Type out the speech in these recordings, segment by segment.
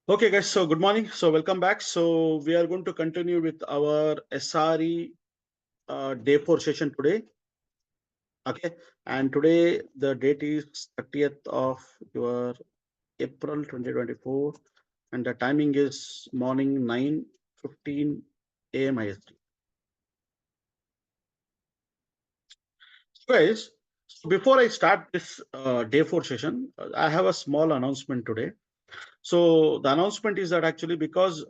Okay, guys. So good morning. So welcome back. So we are going to continue with our SRE day 4 session today. Okay, and today the date is 30th of your April 2024, and the timing is morning 9:15 a.m. IST. Guys, so before I start this day 4 session, I have a small announcement today. So the announcement is that actually because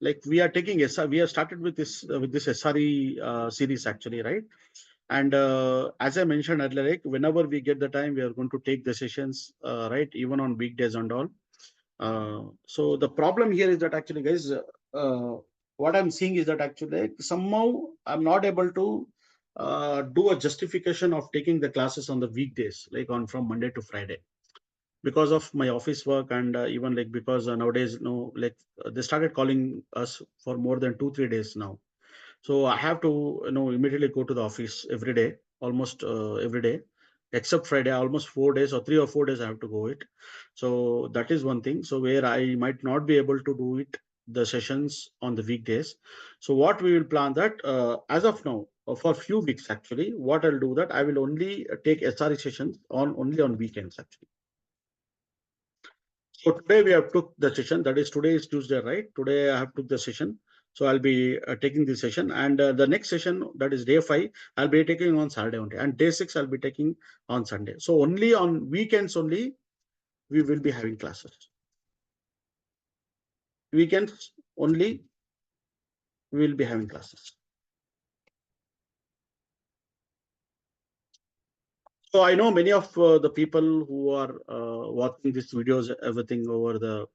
like we are taking SR, we have started with this SRE series actually, right? And as I mentioned earlier, like whenever we get the time, we are going to take the sessions, right? Even on weekdays and all. So the problem here is that actually, guys, what I'm seeing is that actually like, somehow I'm not able to do a justification of taking the classes on the weekdays, like on from Monday to Friday because of my office work and even like because nowadays like they started calling us for more than 2-3 days now, so I have to immediately go to the office every day, almost every day except Friday, almost 4 days or 3 or 4 days I have to go it. So that is one thing, so where I might not be able to do it the sessions on the weekdays. So what we will plan that as of now for few weeks actually, what I'll do that I will only take SRE sessions on only on weekends actually. So today we have took the session. That is today is Tuesday, right? Today I have took the session. So I'll be taking this session, and the next session, that is day 5, I'll be taking on Saturday only, and day 6 I'll be taking on Sunday. So only on weekends only we will be having classes. Weekends only we will be having classes. So I know many of the people who are watching these videos, everything over the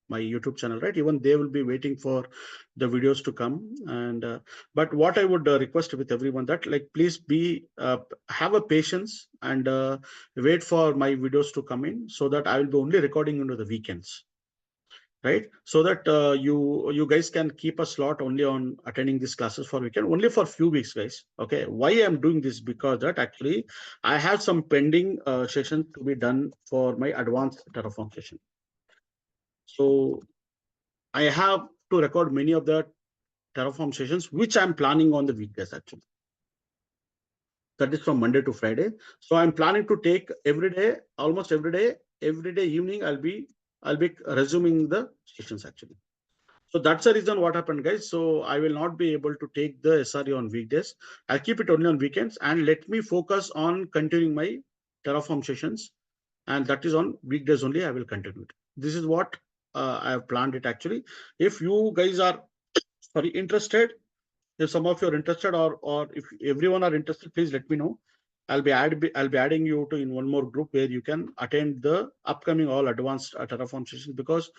my YouTube channel, right? Even they will be waiting for the videos to come. And but what I would request with everyone that like please be have a patience and wait for my videos to come in, so that I will be only recording into the weekends, right? So that you guys can keep a slot only on attending these classes for weekend only for few weeks, guys. Okay, why I'm doing this? Because that actually I have some pending sessions to be done for my advanced Terraform session. So I have to record many of the Terraform sessions, which I'm planning on the weekdays actually. That is from Monday to Friday. So I'm planning to take every day, almost every day evening, I'll be resuming the sessions actually. So that's the reason what happened, guys. So I will not be able to take the SRE on weekdays. I'll keep it only on weekends and let me focus on continuing my Terraform sessions. And that is on weekdays only. I will continue it. This is what I have planned it actually. If you guys are sorry interested, if some of you are interested, or if everyone are interested, please let me know. I'll be adding you to in one more group where you can attend the upcoming all advanced Terraform sessions, because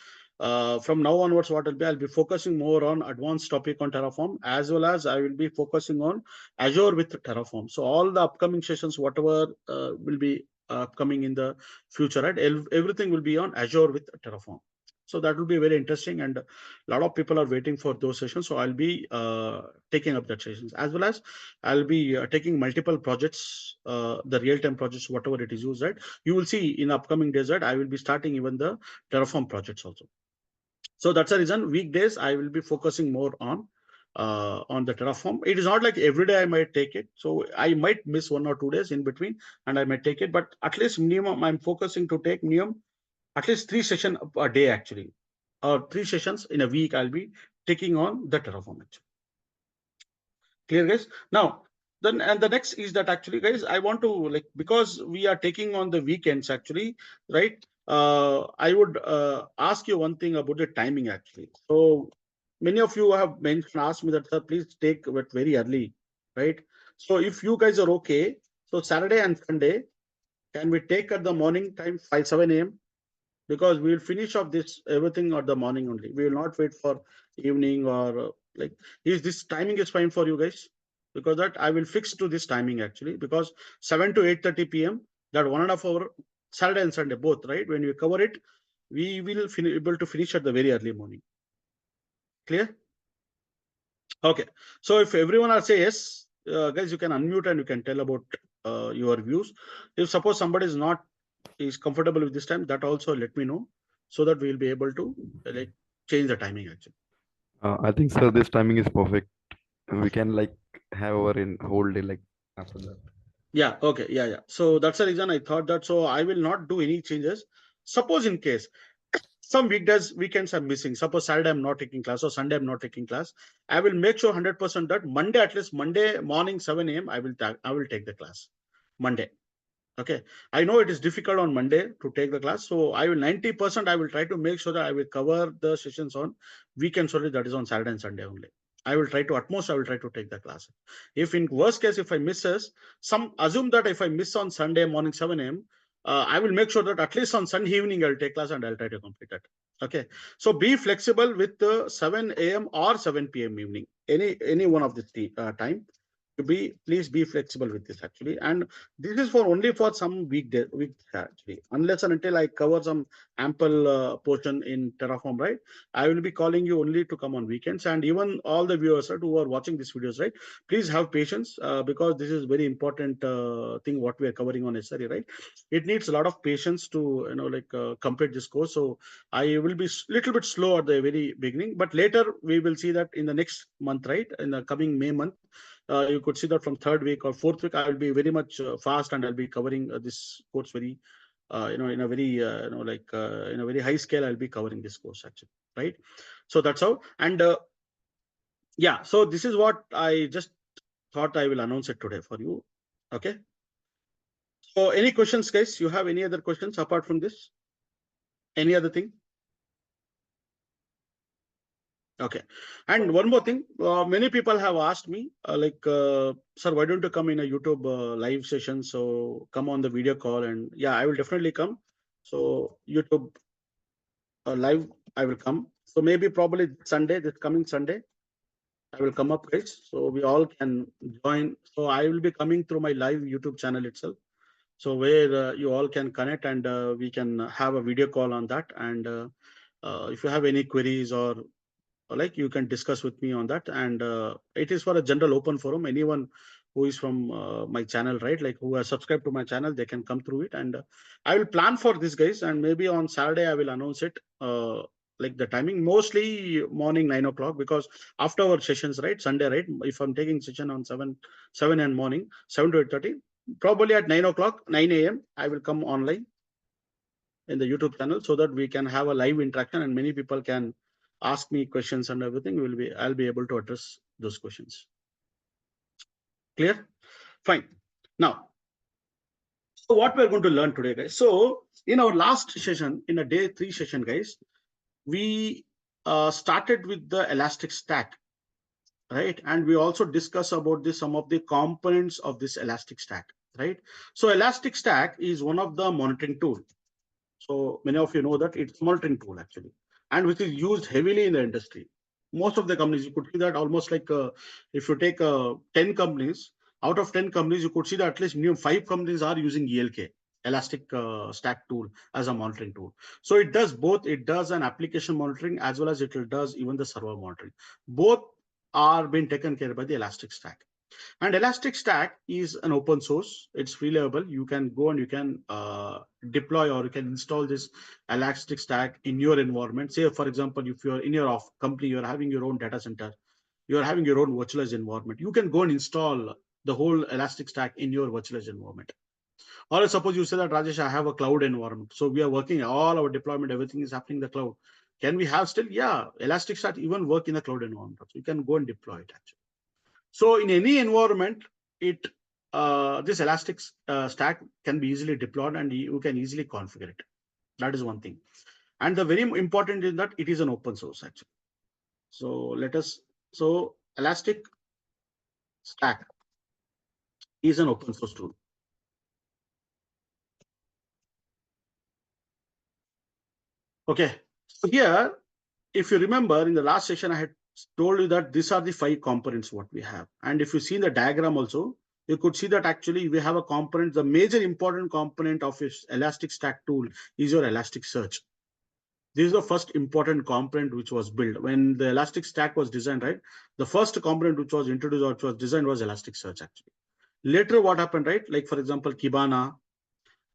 from now onwards what I'll be focusing more on advanced topic on Terraform, as well as I will be focusing on Azure with Terraform. So all the upcoming sessions, whatever will be upcoming in the future, right? Everything will be on Azure with Terraform. So that will be very interesting, and a lot of people are waiting for those sessions. So I'll be taking up that sessions, as well as I'll be taking multiple projects, the real-time projects, whatever it is used, right? You will see in upcoming days that I will be starting even the Terraform projects also. So that's the reason weekdays I will be focusing more on the Terraform. It is not like every day I might take it. So I might miss 1 or 2 days in between and I might take it, but at least minimum I'm focusing to take minimum at least 3 sessions a day actually, or 3 sessions in a week. I'll be taking on the Terraform actually. Clear, guys? Now, then, and the next is that actually, guys, I want to like, because we are taking on the weekends actually, right? I would ask you one thing about the timing actually. So many of you have mentioned, asked me that, sir, please take it very early, right? So if you guys are okay, so Saturday and Sunday, can we take at the morning time 5, 7 a.m.? Because we will finish off this everything at the morning only. We will not wait for evening or like, is this timing is fine for you guys? Because that I will fix to this timing actually, because 7 to 8:30 p.m. that 1.5 hour Saturday and Sunday both, right? When we cover it, we will able to finish at the very early morning. Clear? Okay. So if everyone are say yes, guys, you can unmute and you can tell about your views. If suppose somebody is not is comfortable with this time, that also let me know. so that we will be able to like change the timing actually. I think, sir, this timing is perfect. We can like have our in whole day like after that. Yeah, okay, yeah. So that's the reason I thought that. So I will not do any changes. Suppose in case some weekdays, weekends I'm missing. Suppose Saturday I'm not taking class or Sunday I'm not taking class. I will make sure 100% that Monday, at least Monday morning 7 a.m. I will take the class. Monday. Okay. I know it is difficult on Monday to take the class. So I will 90% I will try to make sure that I will cover the sessions on weekends only, that is on Saturday and Sunday only. I will try to at most I will try to take the class. If in worst case, if I misses, some assume that if I miss on Sunday morning 7 a.m., I will make sure that at least on Sunday evening I'll take class and I'll try to complete it. Okay. So be flexible with the 7 a.m. or 7 p.m. evening. Any one of the time. Please be flexible with this actually. And this is for only for some week actually. Unless and until I cover some ample portion in Terraform, right? I will be calling you only to come on weekends. And even all the viewers, right, who are watching these videos, right? Please have patience because this is very important thing what we are covering on SRE, right? It needs a lot of patience to complete this course. So I will be little bit slow at the very beginning, but later we will see that in the next month, right? In the coming May month, you could see that from third week or fourth week, I will be very much fast and I'll be covering this course very, in a very, in a very high scale, I'll be covering this course actually, right? So that's how. And yeah, so this is what I just thought I will announce it today for you. Okay. So any questions, guys? You have any other questions apart from this? Any other thing? Okay. And one more thing, many people have asked me, sir, why don't you come in a YouTube live session? So come on the video call, and yeah, I will definitely come. So YouTube live, I will come. So maybe probably Sunday, this coming Sunday, I will come up, guys. So we all can join. So I will be coming through my live YouTube channel itself. So where you all can connect and we can have a video call on that. And if you have any queries or like you can discuss with me on that. And it is for a general open forum. Anyone who is from my channel, right, like who has subscribed to my channel, they can come through it. And I will plan for this, guys, and maybe on Saturday I will announce it, like the timing, mostly morning 9 o'clock, because after our sessions, right, Sunday, right, if I'm taking session on 7 and morning 7 to 8:30, probably at 9 o'clock 9 a.m. I will come online in the YouTube channel so that we can have a live interaction and many people can ask me questions and everything. I'll be able to address those questions. Clear? Fine. Now, so what we're going to learn today, guys. So in our last session, in a day 3 session, guys, we started with the elastic stack, right? And we also discuss about some of the components of this elastic stack, right? So elastic stack is one of the monitoring tool. So many of you know that it's a monitoring tool actually, and which is used heavily in the industry. Most of the companies, you could see that almost like if you take 10 companies, out of 10 companies, you could see that at least minimum 5 companies are using ELK, Elastic Stack tool, as a monitoring tool. So it does both. It does an application monitoring as well as it does even the server monitoring. Both are being taken care by the Elastic Stack. And Elastic Stack is an open source. It's free available. You can go and you can deploy or you can install this Elastic Stack in your environment. Say, for example, if you're in your company, you're having your own data center, you're having your own virtualized environment. You can go and install the whole Elastic Stack in your virtualized environment. Or suppose you say that, Rajesh, I have a cloud environment. So we are working, all our deployment, everything is happening in the cloud. Can we have still? Yeah, Elastic Stack even work in the cloud environment. So you can go and deploy it actually. So in any environment, this Elastic Stack can be easily deployed and you can easily configure it. That is one thing. And the very important is that it is an open source actually. So Elastic Stack is an open source tool. Okay. So here, if you remember in the last session, I had told you that these are the 5 components what we have. And if you see the diagram also, you could see that actually we have a component. The major important component of this Elastic Stack tool is your Elasticsearch. This is the first important component which was built when the Elastic Stack was designed, right? The first component which was introduced or which was designed was Elasticsearch actually. Later, what happened, right? Like for example, Kibana,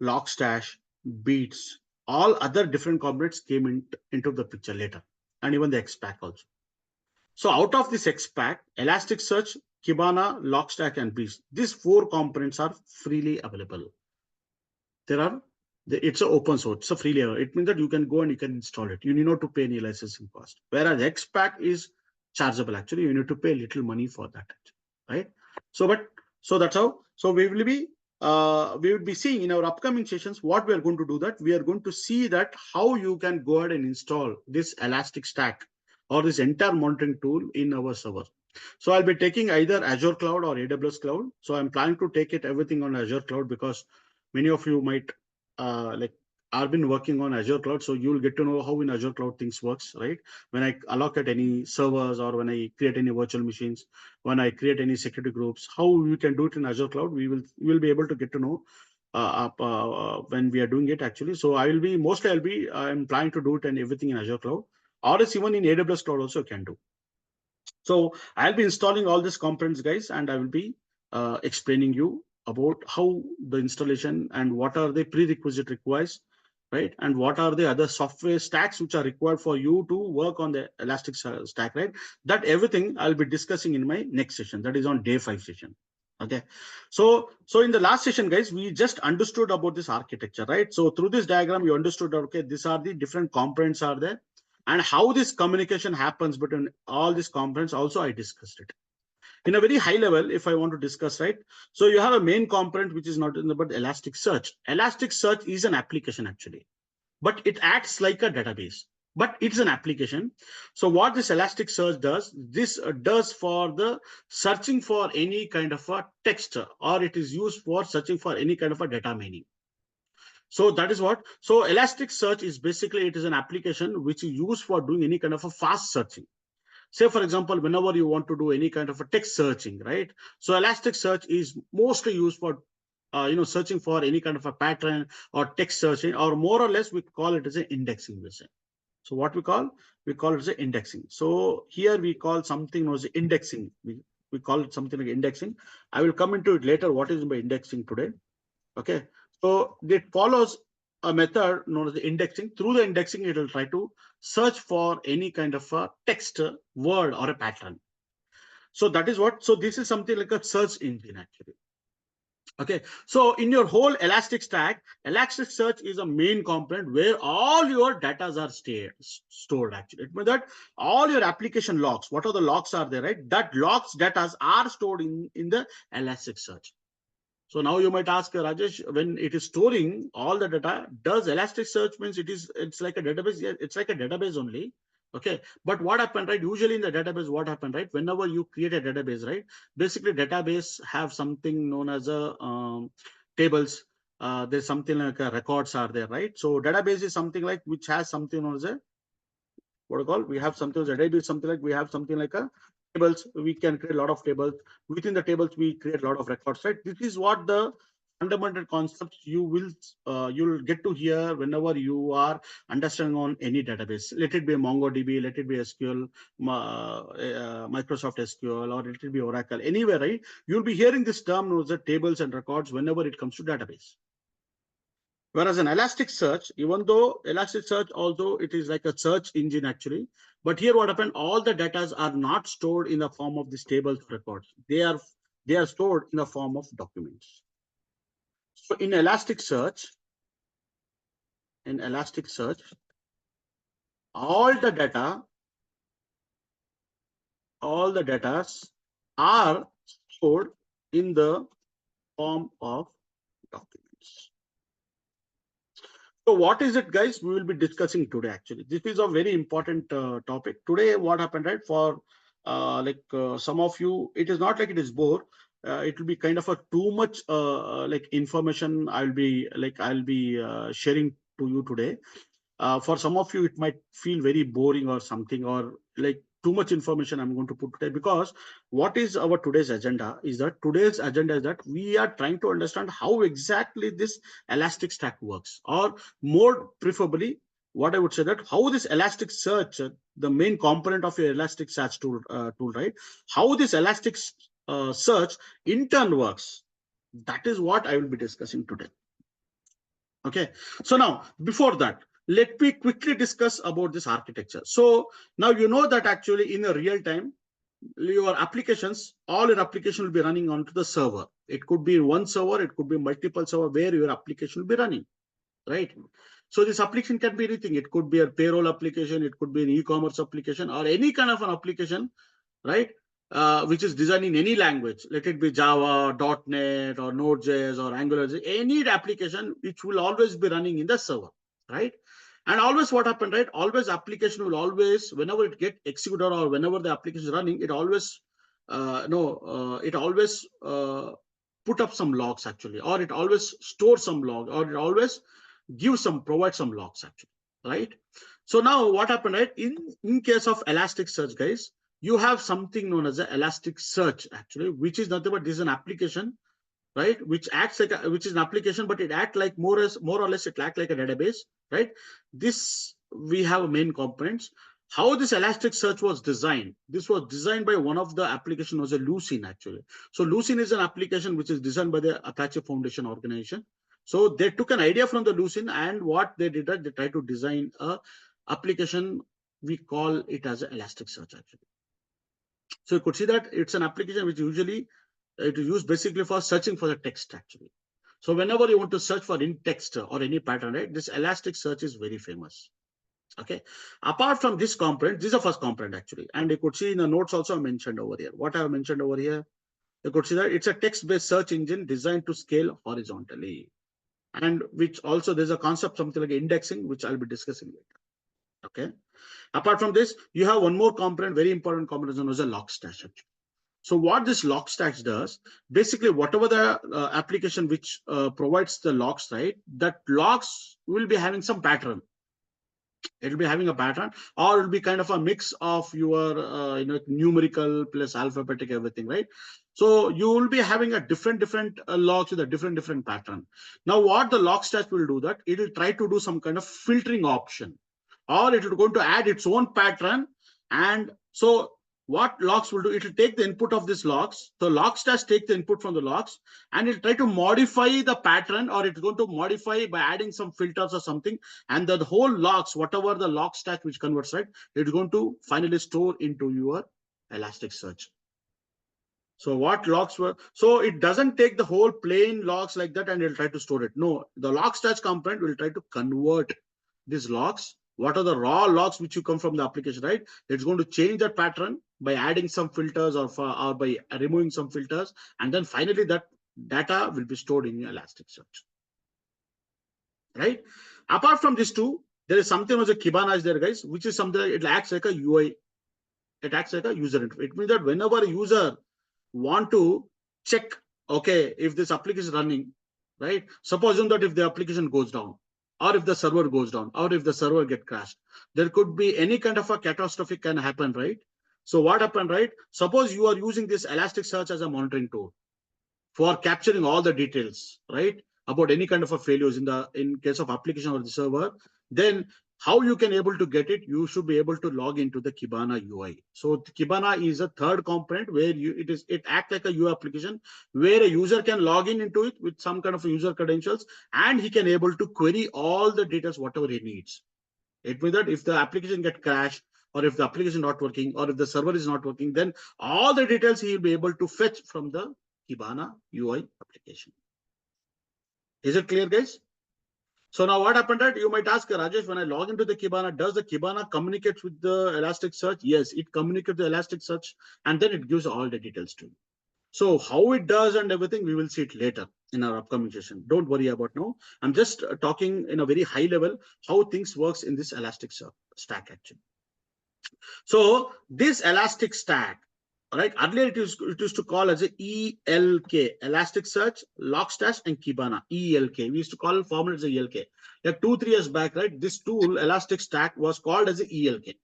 Logstash, Beats, all other different components came into the picture later, and even the XPack also. So out of this XPack, Elasticsearch, Kibana, Logstash, and Breeze, these four components are freely available. There are, it's a open source, it's a freely available. It means that you can go and you can install it. You need not to pay any licensing cost. Whereas XPack is chargeable. Actually, you need to pay little money for that, right? So, but so that's how. So we will be seeing in our upcoming sessions what we are going to do. That we are going to see that how you can go ahead and install this Elastic Stack or this entire monitoring tool in our server. So I'll be taking either Azure Cloud or AWS Cloud. So I'm planning to take it everything on Azure Cloud because many of you might like I've been working on Azure Cloud, so you'll get to know how in Azure Cloud things works, right? When I allocate any servers or when I create any virtual machines, when I create any security groups, how we can do it in Azure Cloud, we will be able to get to know when we are doing it actually. So I'm planning to do it and everything in Azure Cloud, or it's even in AWS Cloud also can do. So I'll be installing all these components, guys, and I will be explaining you about how the installation and what are the prerequisite requires, right? And what are the other software stacks which are required for you to work on the Elastic Stack, right? That everything I'll be discussing in my next session. That is on day 5 session. Okay. So in the last session, guys, we just understood about this architecture, right? So through this diagram, you understood, okay, these are the different components are there and how this communication happens between all these components. Also, I discussed it in a very high level. If I want to discuss, right? So you have a main component, which is not in the, but Elasticsearch. Elasticsearch is an application actually, but it acts like a database, but it's an application. So what this Elasticsearch does, this does for the searching for any kind of a text, or it is used for searching for any kind of a data mining. So that is what. So Elasticsearch is basically, it is an application which is used for doing any kind of a fast searching. Say, for example, whenever you want to do any kind of a text searching, right? So Elasticsearch is mostly used for, searching for any kind of a pattern or text searching, or more or less we call it as an indexing. We say. So what we call it as an indexing. So here we call something known as indexing. We call it something like indexing. I will come into it later. What is by indexing today? Okay. So it follows a method known as the indexing. Through the indexing, it will try to search for any kind of a text, word, or a pattern. So that is what. So this is something like a search engine actually. Okay. So in your whole Elastic Stack, Elasticsearch is a main component where all your data are stored actually. It means that all your application logs, what are the logs are there, right? That logs data are stored in the Elasticsearch. So now you might ask, Rajesh, when it is storing all the data, does Elasticsearch means it's like a database? Yeah, it's like a database only. Okay. But what happened, right? Usually in the database, what happened, right? Whenever you create a database, right? Basically, database have something known as a tables. There's something like a records are there, right? So database is something like which has something known as a what do you call? We have something as a database, something like we have something like a tables. We can create a lot of tables. Within the tables, we create a lot of records, right? This is what the fundamental concepts you'll get to hear whenever you are understanding on any database. Let it be MongoDB, let it be SQL, Microsoft SQL, or let it be Oracle. Anywhere, right? You'll be hearing this term known as the tables and records whenever it comes to database. Whereas an Elasticsearch, even though Elasticsearch, although it is like a search engine actually, but here what happened, all the data are not stored in the form of these tables records. They are stored in the form of documents. So in Elasticsearch, all the data are stored in the form of documents. So what is it, guys? We will be discussing today. Actually, this is a very important topic today. What happened, right? For some of you, it is not like it is bore. It will be kind of a too much like information. I'll be sharing to you today. For some of you, it might feel very boring or something, or like too much information I'm going to put today. Because what is our today's agenda is that we are trying to understand how exactly this Elastic Stack works, or more preferably, what I would say that how this Elasticsearch, the main component of your Elasticsearch tool, right? How this Elastic search in turn works. That is what I will be discussing today. Okay. So now, before that, let me quickly discuss about this architecture. So now you know that actually in a real time, your applications, all your application will be running onto the server. It could be one server, it could be multiple server where your application will be running, right? So this application can be anything. It could be a payroll application, it could be an e-commerce application, or any kind of an application, right? Which is designed in any language, let it be Java, .NET, or Node.js, or Angular, any application which will always be running in the server, right? And always what happened, right? Always application will always, whenever it get executed or whenever the application is running, it always, it always put up some logs actually, or it always store some log, or it always provide some logs actually, right? So now what happened, right? In case of Elasticsearch, guys, you have something known as the Elasticsearch actually, which is nothing but this is an application, right? Which acts like which is an application, but it acts like more or less it acts like a database, right? This we have main components. How this Elasticsearch was designed? This was designed by one of the application was a Lucene actually. So Lucene is an application which is designed by the Apache Foundation organization. So they took an idea from the Lucene, and what they did, they tried to design a application. We call it as an Elasticsearch actually. So you could see that it's an application which usually it is used basically for searching for the text actually. So whenever you want to search for in text or any pattern, right, this Elasticsearch is very famous. Okay. Apart from this component, this is the first component actually. And you could see in the notes also mentioned over here. What I have mentioned over here, you could see that it's a text-based search engine designed to scale horizontally. And which also there's a concept, something like indexing, which I'll be discussing later. Okay. Apart from this, you have one more component, very important component known as a log stash. So what this log stash does, basically whatever the application which provides the logs, right, that logs will be having some pattern. It'll be having a pattern, or it'll be kind of a mix of your numerical plus alphabetic everything, right? So you will be having a different logs with a different pattern. Now what the log stash will do, that it will try to do some kind of filtering option, or it will going to add its own pattern. And so what logs will do, it will take the input of these logs. So log stash take the input from the logs, and it'll try to modify the pattern, or it's going to modify by adding some filters or something. And the whole logs, whatever the log stack which converts, right, it's going to finally store into your Elasticsearch. So what logs were, so it doesn't take the whole plain logs like that and it'll try to store it. No, the log stash component will try to convert these logs. What are the raw logs which you come from the application, right? It's going to change that pattern by adding some filters, or by removing some filters. And then finally that data will be stored in your Elasticsearch, right? Apart from these two, there is something as a Kibana is there, guys, which is something it acts like a UI. It acts like a user interface. It means that whenever a user want to check, okay, if this application is running, right? Supposing that if the application goes down, or if the server goes down, or if the server get crashed, there could be any kind of a catastrophic can happen, right? So what happened, right? Suppose you are using this Elasticsearch as a monitoring tool for capturing all the details, right, about any kind of a failures in case of application or the server. Then how you can able to get it, you should be able to log into the Kibana UI. So Kibana is a third component where it acts like a UI application where a user can log into it with some kind of user credentials, and he can able to query all the details whatever he needs. It means that if the application get crashed, or if the application not working, or if the server is not working, then all the details he will be able to fetch from the Kibana UI application. Is it clear, guys? So now what happened, that you might ask, Rajesh, when I log into the Kibana, does the Kibana communicate with the Elasticsearch? Yes, it communicates the Elasticsearch, and then it gives all the details to you. So how it does and everything, we will see it later in our upcoming session. Don't worry about now. I'm just talking in a very high level how things works in this Elasticsearch stack actually. So this Elastic stack, right? Earlier it used to call as a ELK, Elasticsearch, Logstash, and Kibana. ELK. We used to call it formally as a ELK. Like 2-3 years back, right? This tool, Elastic Stack, was called as a ELK.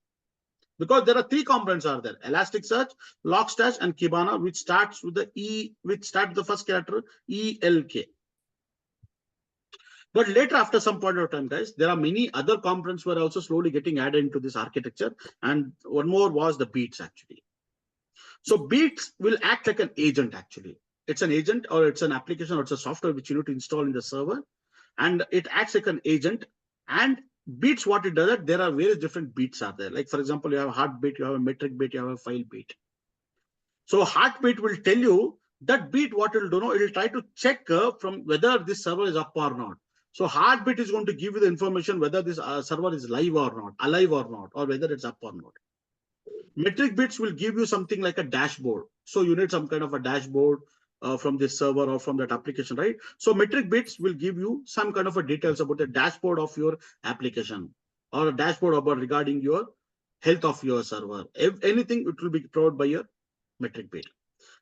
Because there are three components are there: Elasticsearch, Logstash, and Kibana, which starts with the E, which starts with the first character ELK. But later, after some point of time, guys, there are many other components were also slowly getting added into this architecture. And one more was the beats actually. So beats will act like an agent actually. It's an agent, or it's an application, or it's a software which you need to install in the server. and it acts like an agent. And beats, what it does, that there are various different beats are there. Like for example, you have a heartbeat, you have a metric beat, you have a file beat. So heartbeat will tell you that beat, what it will do, no, it will try to check from whether this server is up or not. So heartbeat is going to give you the information whether this server is live or not, alive or not, or whether it's up or not. Metric bits will give you something like a dashboard. So you need some kind of a dashboard from this server or from that application, right? So metric bits will give you some kind of a details about the dashboard of your application, or a dashboard about regarding your health of your server. If anything, it will be provided by your metric bit.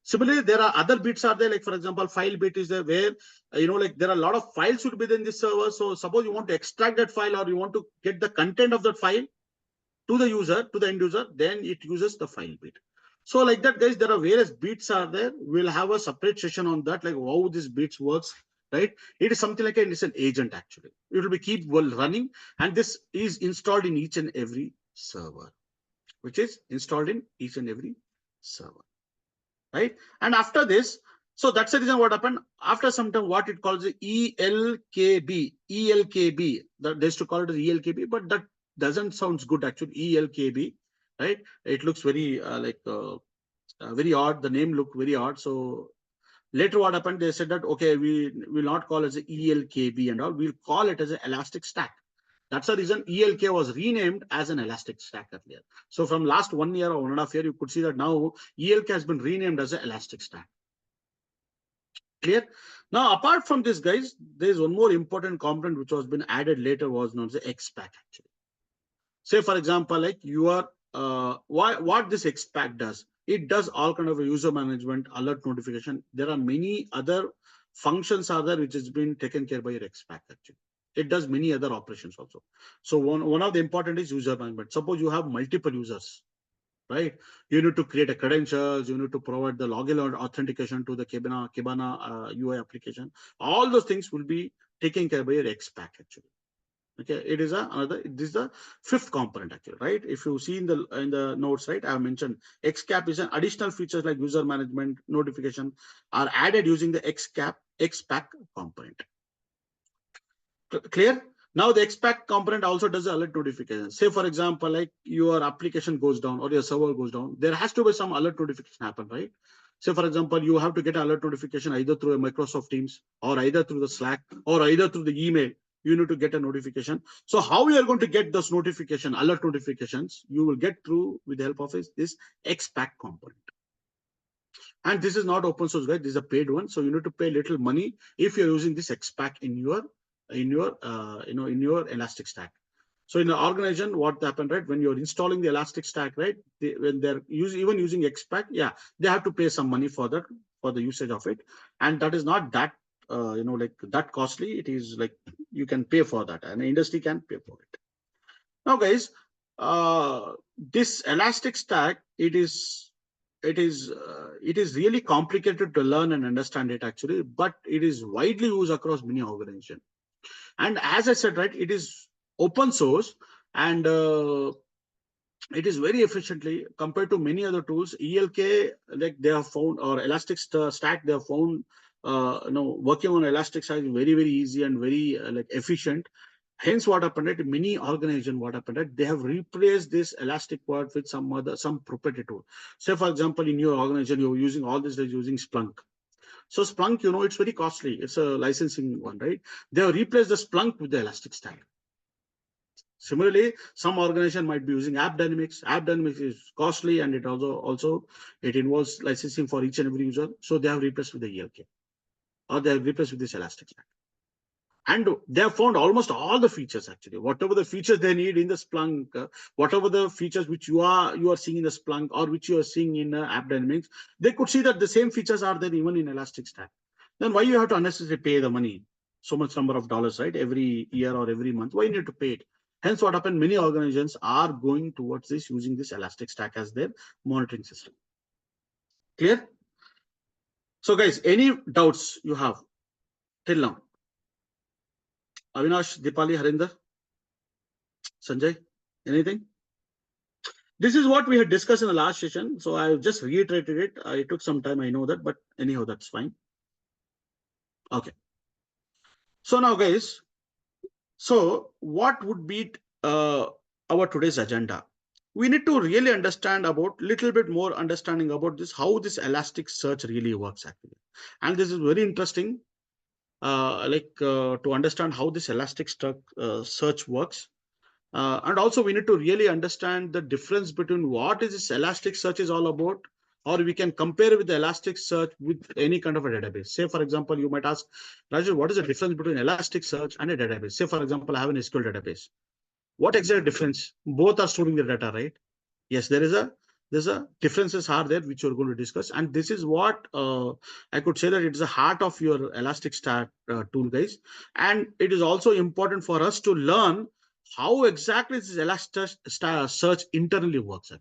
Similarly, there are other bits are there, like for example, file bit is there, where like there are a lot of files should be in this server. So suppose you want to extract that file, or you want to get the content of that file to the user, to the end user, then it uses the file bit. So like that, guys, there are various bits are there. We'll have a separate session on that, like how this bits works, right? It is something like it's an agent actually. It will be keep well running, and this is installed in each and every server, which is installed in each and every server, right? And after this, so that's the reason what happened. After some time, what it calls the ELKB, ELKB. That they used to call it as ELKB, but that doesn't sounds good actually. ELKB, right? It looks very very odd. The name look very odd. So later what happened? They said that okay, we will not call it as a ELKB and all. We'll call it as an Elastic Stack. That's the reason ELK was renamed as an Elastic Stack earlier. So from last 1 year or 1.5 years, you could see that now ELK has been renamed as an Elastic Stack. Clear? Now, apart from this, guys, there is one more important component which was been added later, was known as the XPack actually. Say, for example, like you are, what this XPack does, it does all kind of a user management, alert notification. There are many other functions are there which has been taken care by your XPack actually. It does many other operations also. So one of the important is user management. Suppose you have multiple users, right? You need to create a credentials, you need to provide the login or authentication to the Kibana UI application. All those things will be taken care by your XPack actually. Okay, it is this is the fifth component actually, right? If you see in the notes, right, I have mentioned XCAP is an additional features like user management, notification are added using the XPack component. Clear? Now the XPack component also does alert notification. Say for example, like your application goes down or your server goes down, there has to be some alert notification happen, right? Say for example, you have to get an alert notification either through a Microsoft Teams or either through the Slack or either through the email. You need to get a notification. So how you are going to get those notification, alert notifications, you will get through with the help of this XPack component. And this is not open source, guys. This is a paid one. So you need to pay little money if you're using this XPack in your in your Elastic Stack. So in the organization, what happened, right? When you're installing the Elastic Stack, right? When they're even using XPack, yeah, they have to pay some money for that, for the usage of it, and that is not that like that costly. It is like you can pay for that, and the industry can pay for it. Now, guys, this Elastic Stack, it is really complicated to learn and understand it actually, but it is widely used across many organizations. And as I said, right, it is open source, and it is very efficiently compared to many other tools. ELK, like they have found, or Elastic Stack, they have found, working on Elastic Stack is very, very easy and very like efficient. Hence, what happened at many organizations, what happened at they have replaced this Elastic part with some proprietary tool. Say, for example, in your organization, you're using all this, they're using Splunk. So Splunk, it's very costly. It's a licensing one, right? They have replaced the Splunk with the Elastic Stack. Similarly, some organization might be using App Dynamics. App Dynamics is costly, and it also it involves licensing for each and every user. So they have replaced with the ELK, or they have replaced with this Elastic Stack. And they have found almost all the features actually. Whatever the features they need in the Splunk, whatever the features which you are seeing in the Splunk or which you are seeing in App Dynamics, they could see that the same features are there even in Elastic Stack. Then why you have to unnecessarily pay the money, so much number of dollars, right? Every year or every month, why you need to pay it? Hence, what happened? Many organizations are going towards this, using this Elastic Stack as their monitoring system. Clear? So, guys, any doubts you have till now? Avinash, Dipali, Harinder, Sanjay, anything? This is what we had discussed in the last session. So I just reiterated it. It took some time, I know that, but anyhow, that's fine. Okay. So now, guys, So what would be our today's agenda? We need to really understand about little bit more understanding about this, how this elastic search really works actually. And this is very interesting, to understand how this search works. And also we need to really understand the difference between what is this elastic search is all about, or we can compare with the elastic search with any kind of a database. Say for example, you might ask, Raju, what is the difference between elastic search and a database? Say for example, I have an SQL database. What exact difference? Both are storing the data, right? Yes, there's a differences are there which we're going to discuss, and this is what I could say that it's the heart of your Elasticsearch tool, guys. And it is also important for us to learn how exactly this Elasticsearch internally works.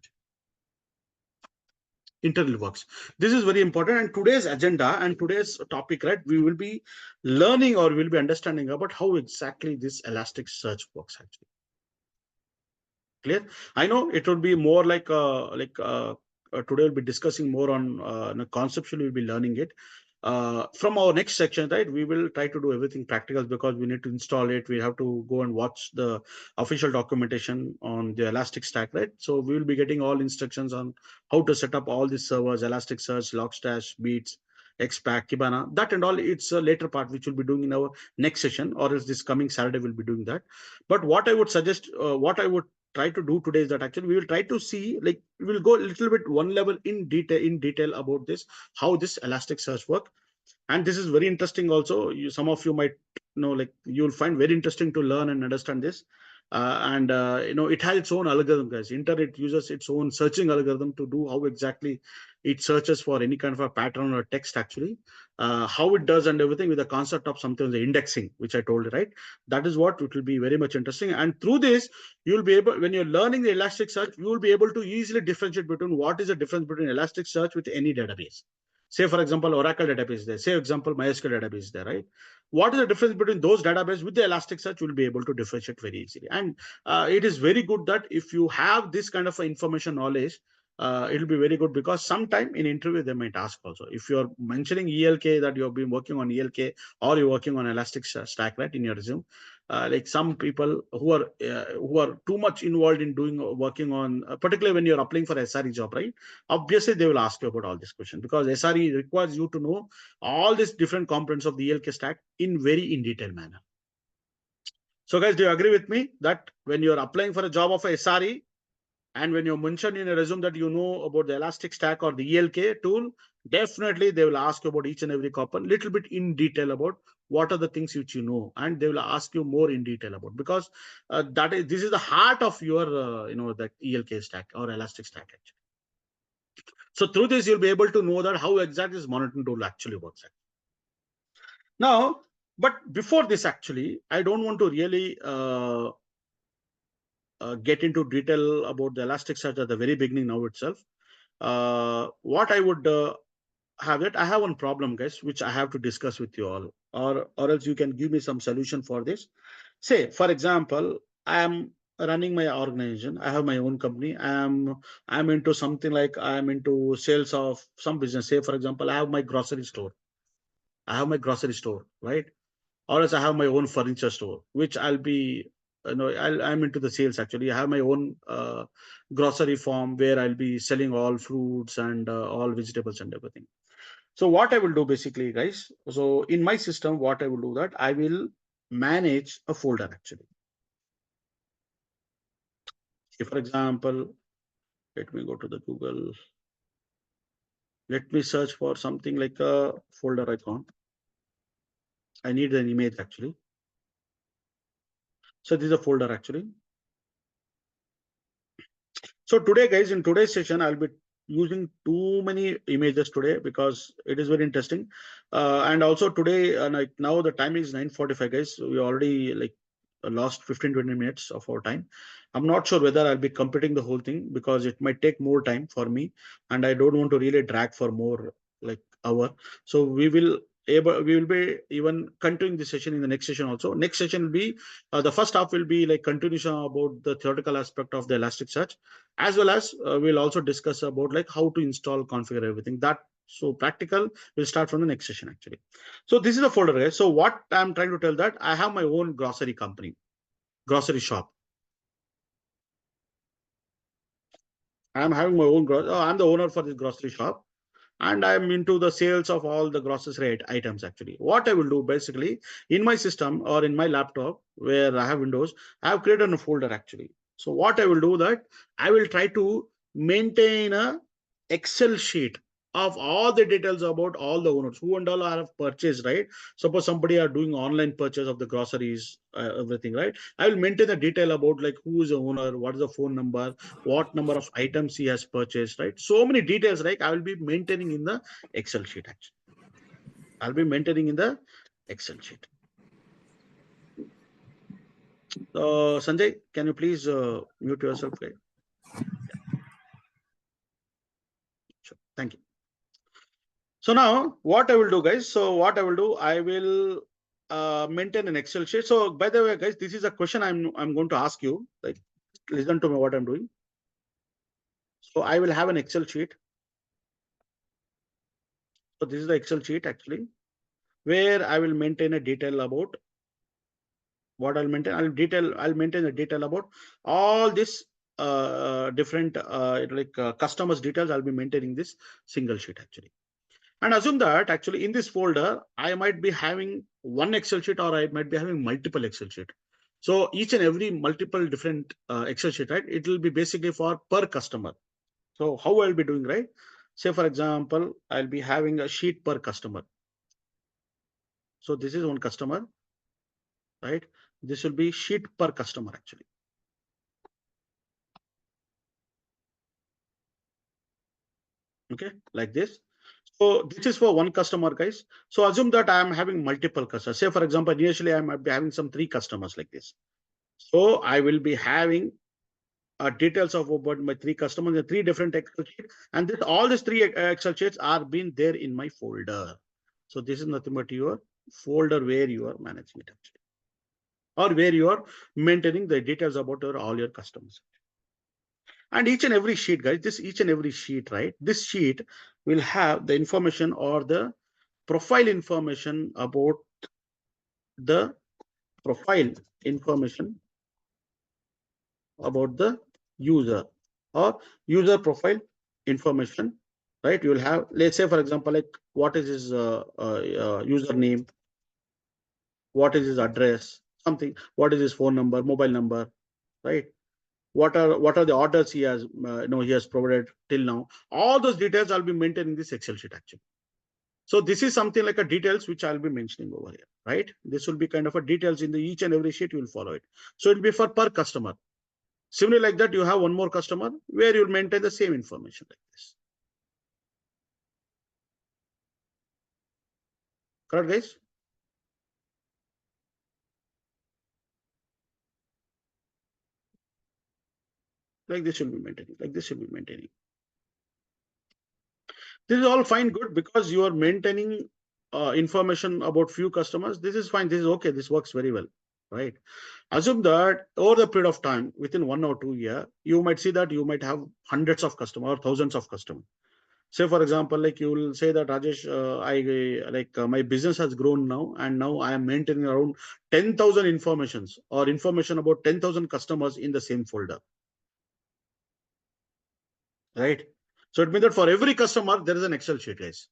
Internally works. This is very important. And today's agenda and today's topic, right? We will be learning or we'll be understanding about how exactly this Elasticsearch works actually. Clear? I know it would be more today we'll be discussing more on conceptually we'll be learning it. From our next section, right, we will try to do everything practical because we need to install it. We have to go and watch the official documentation on the Elastic Stack, right? So we will be getting all instructions on how to set up all these servers, Elasticsearch, Logstash, Beats, XPack, Kibana, that and all. It's a later part which we'll be doing in our next session, or else this coming Saturday we'll be doing that. But what I would suggest, what I would try to do today is that actually we will try to see, like we will go a little bit one level in detail about this, how this Elasticsearch work. And this is very interesting also. Some of you might know, like you'll find very interesting to learn and understand this. And it has its own algorithm, guys. Internet uses its own searching algorithm to do how exactly it searches for any kind of a pattern or text actually. How it does and everything, with the concept of something the indexing, which I told you, right? That is what it will be very much interesting. And through this, you'll be able, when you're learning the Elasticsearch, you will be able to easily differentiate between what is the difference between Elasticsearch with any database. Say for example, Oracle database there. Say for example, MySQL database there, right? What is the difference between those databases with the Elasticsearch? You'll be able to differentiate very easily. And it is very good that if you have this kind of information knowledge, it'll be very good, because sometime in interview they might ask also, if you're mentioning ELK, that you've been working on ELK or you're working on Elastic Stack, right, in your resume. Like some people who are too much involved in doing working on, particularly when you're applying for SRE job, right? Obviously they will ask you about all this question, because SRE requires you to know all these different components of the ELK stack in very in detail manner. So guys, do you agree with me that when you're applying for a job of a SRE, and when you mention in a resume that you know about the Elastic Stack or the ELK tool, definitely they will ask you about each and every component, little bit in detail about what are the things which you know, and they will ask you more in detail about, because this is the heart of your that ELK stack or Elastic Stack actually. So through this, you'll be able to know that how exactly this monitoring tool actually works. Now, but before this, actually, I don't want to really get into detail about the Elasticsearch at the very beginning now itself. What I would have it, I have one problem, guys, which I have to discuss with you all, or else you can give me some solution for this. Say, for example, I am running my organization. I have my own company. I'm into something like I'm into sales of some business. Say, for example, I have my grocery store. I have my grocery store, right? Or else I have my own furniture store, which I'll be, I'm into the sales actually. I have my own grocery farm where I'll be selling all fruits and all vegetables and everything. So what I will do basically, guys, so in my system, what I will do that I will manage a folder actually. If, for example, let me go to the Google. Let me search for something like a folder icon. I need an image actually. So this is a folder actually. So today, guys, in today's session, I'll be using too many images today because it is very interesting. And also today, like now the time is 9:45, guys. So we already like lost 15-20 minutes of our time. I'm not sure whether I'll be completing the whole thing because it might take more time for me, and I don't want to really drag for more like hour. So we will be even continuing the session in the next session also. Next session will be the first half will be like continuation about the theoretical aspect of the Elasticsearch, as well as we'll also discuss about like how to install, configure everything. That so practical will start from the next session actually. So this is a folder, guys. So what I'm trying to tell that I have my own grocery company. grocery shop. I'm having my own I'm the owner for this grocery shop, and I'm into the sales of all the grocery items. Actually, what I will do basically in my system or in my laptop where I have Windows, I have created a folder actually. So what I will do that I will try to maintain a Excel sheet of all the details about all the owners who and all I have purchased, right? Suppose somebody are doing online purchase of the groceries, everything, right? I will maintain the detail about like who is the owner, what is the phone number, what number of items he has purchased, right? So many details, right? I will be maintaining in the Excel sheet actually. I'll be maintaining in the Excel sheet. Sanjay, can you please mute yourself? Okay? Yeah, sure. Thank you. So now what I will do, guys. So what I will do, I will maintain an Excel sheet. So by the way, guys, this is a question I'm going to ask you. Like, listen to me what I'm doing. So I will have an Excel sheet. So this is the Excel sheet actually, where I will maintain a detail about what I'll maintain. I'll maintain a detail about all this different customers details. I'll be maintaining this single sheet actually. And assume that actually in this folder, I might be having one Excel sheet or I might be having multiple Excel sheet. So each and every multiple different Excel sheet, right? It will be basically for per customer. So how I'll be doing, right? Say for example, I'll be having a sheet per customer. So this is one customer, right? This will be sheet per customer actually. Okay, like this. So this is for one customer, guys. So assume that I am having multiple customers. Say for example, initially I might be having some 3 customers like this. So I will be having details of about my 3 customers, the 3 different Excel sheets, and this all these 3 Excel sheets are being there in my folder. So this is nothing but your folder where you are managing it actually, or where you are maintaining the details about all your customers. And each and every sheet, guys, this each and every sheet, right? This sheet will have the information or the profile information about the profile information about the user or user profile information, right? You will have, let's say for example, like what is his username, what is his address, something, what is his phone number, mobile number, right? What are the orders he has he has provided till now. All those details I'll be maintaining this Excel sheet actually. So this is something like a details which I'll be mentioning over here, right? This will be kind of a details in the each and every sheet. You will follow it. So it'll be for per customer. Similarly, like that, you have one more customer where you'll maintain the same information like this. Correct, guys? Like this should be maintaining. Like this should be maintaining. This is all fine, good, because you are maintaining information about few customers. This is fine. This is okay. This works very well, right? Assume that over the period of time, within 1 or 2 years, you might see that you might have hundreds of customers or thousands of customers. Say for example, like you will say that Rajesh, my business has grown now, and now I am maintaining around 10,000 informations or information about 10,000 customers in the same folder, right? So it means that for every customer there is an Excel sheet, guys,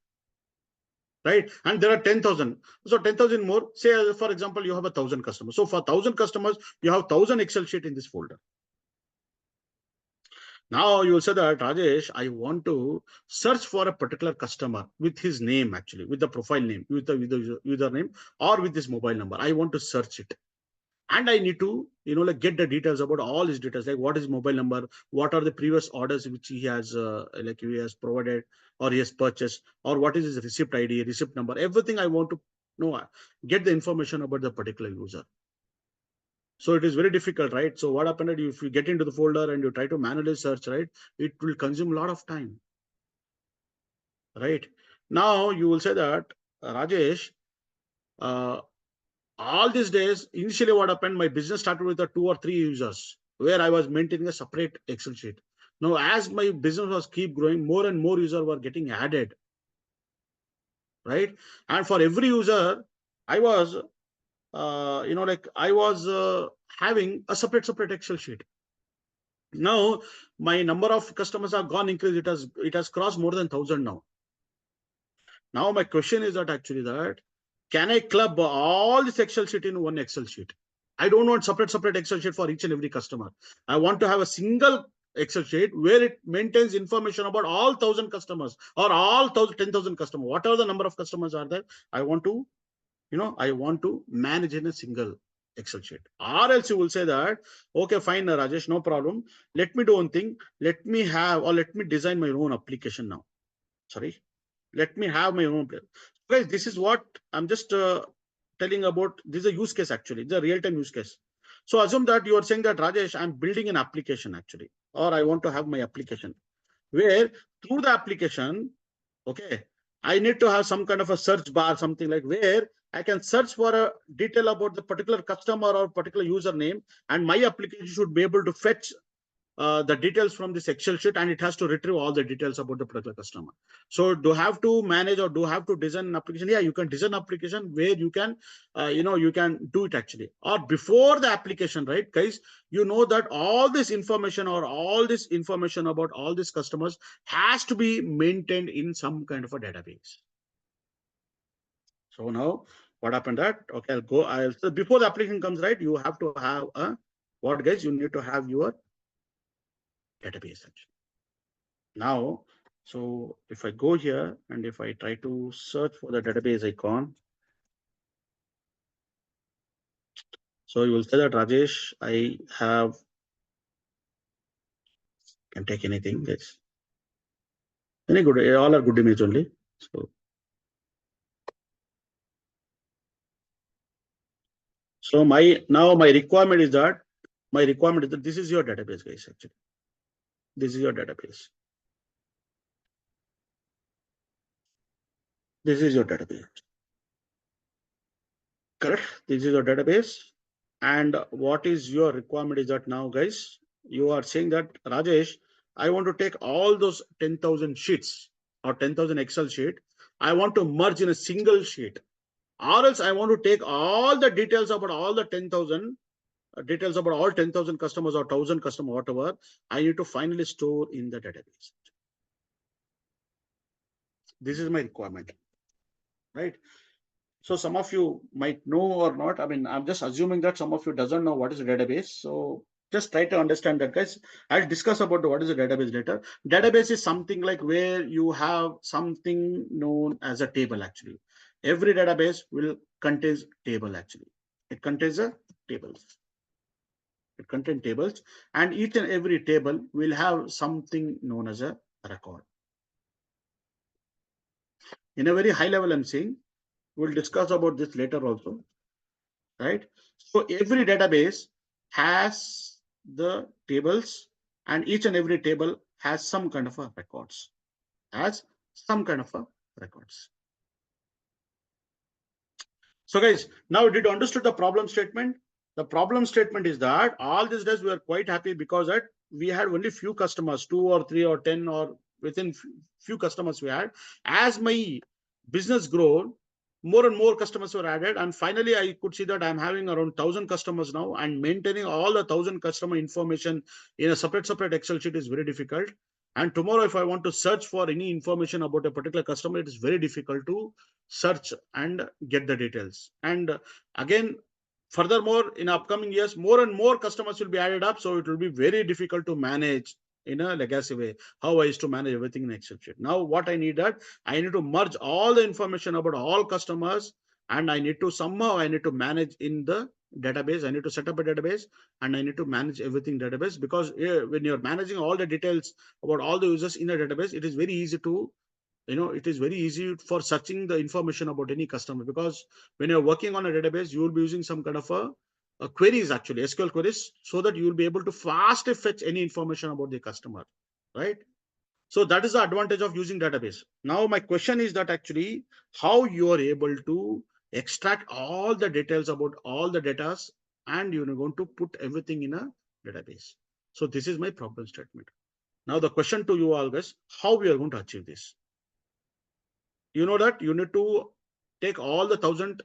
right? And there are 10,000. So 10,000 more. Say for example, you have 1,000 customers. So for 1,000 customers, you have 1,000 Excel sheet in this folder. Now you will say that Rajesh, I want to search for a particular customer with his name, actually, with the profile name, with the username, or with his mobile number. I want to search it. And I need to, like get the details about all his details, like what is mobile number, what are the previous orders which he has, he has provided or he has purchased, or what is his receipt ID, receipt number, everything I want to know, get the information about the particular user. So it is very difficult, right? So what happened if you get into the folder and you try to manually search, right? It will consume a lot of time, right? Now you will say that, Rajesh, uh, all these days, initially what happened, my business started with 2 or 3 users where I was maintaining a separate Excel sheet. Now, as my business was keep growing, more and more users were getting added, right? And for every user, I was, I was having a separate Excel sheet. Now my number of customers have gone increased. It has crossed more than 1,000 now. Now my question is that actually that can I club all this Excel sheet in one Excel sheet? I don't want separate Excel sheet for each and every customer. I want to have a single Excel sheet where it maintains information about all 1,000 customers or all 10,000 customers. Whatever the number of customers are there, I want to, I want to manage in a single Excel sheet. Or else you will say that, okay, fine, Rajesh, no problem. Let me do one thing. Let me design my own application now. Sorry. Let me have my own place. Guys, this is what I'm just telling about. This is a use case actually. It's a real-time use case. So assume that you are saying that, Rajesh, I'm building an application actually, or I want to have my application where through the application, okay, I need to have some kind of a search bar, something like where I can search for a detail about the particular customer or particular username, and my application should be able to fetch the details from this Excel sheet, and it has to retrieve all the details about the particular customer. So do have to manage or do have to design an application? Yeah, you can design an application where you can, you can do it actually. Or before the application, right, guys, you know that all this information or all this information about all these customers has to be maintained in some kind of a database. So now what happened that, okay, so before the application comes, right, you have to have a, what guys, you need to have your database actually. Now, so if I go here and if I try to search for the database icon, so you will say that, Rajesh, I have, can take anything, yes. Any good, all are good image only. So now my requirement is that this is your database, guys, actually. This is your database. This is your database. Correct. This is your database. And what is your requirement is that now, guys, you are saying that, Rajesh, I want to take all those 10,000 sheets or 10,000 Excel sheet. I want to merge in a single sheet, or else I want to take all the details about all the 10,000 details about all 10,000 customers or 1,000 customer, whatever. I need to finally store in the database. This is my requirement, right? So some of you might know or not. I mean, I'm just assuming that some of you doesn't know what is a database. So just try to understand that, guys. I'll discuss about what is a database later. Database is something like where you have something known as a table actually. Every database will contains table actually. It contains a tables. It contains tables, and each and every table will have something known as a record. In a very high level, I'm saying, we'll discuss about this later also, right? So every database has the tables, and each and every table has some kind of a records, has some kind of a records. So guys, now did you understood the problem statement? The problem statement is that all these days we are quite happy because that we had only few customers, 2 or 3 or 10, or within few customers we had. As my business grown, more and more customers were added, and finally I could see that I'm having around 1,000 customers now, and maintaining all the 1,000 customer information in a separate Excel sheet is very difficult. And tomorrow, if I want to search for any information about a particular customer, it is very difficult to search and get the details. And again, furthermore, in upcoming years, more and more customers will be added up, so it will be very difficult to manage in a legacy way. How I used to manage everything in Excel sheet. Now what I need that, I need to merge all the information about all customers, and I need to somehow manage in the database. I need to set up a database, and I need to manage everything database, because when you're managing all the details about all the users in a database, it is very easy to, it is very easy for searching the information about any customer, because when you're working on a database, you will be using some kind of a queries, actually SQL queries, so that you will be able to fastly fetch any information about the customer, right? So that is the advantage of using database. Now my question is that actually how you are able to extract all the details about all the data, and you're going to put everything in a database. So this is my problem statement. Now the question to you all guys, how we are going to achieve this? You know that you need to take all the 1,000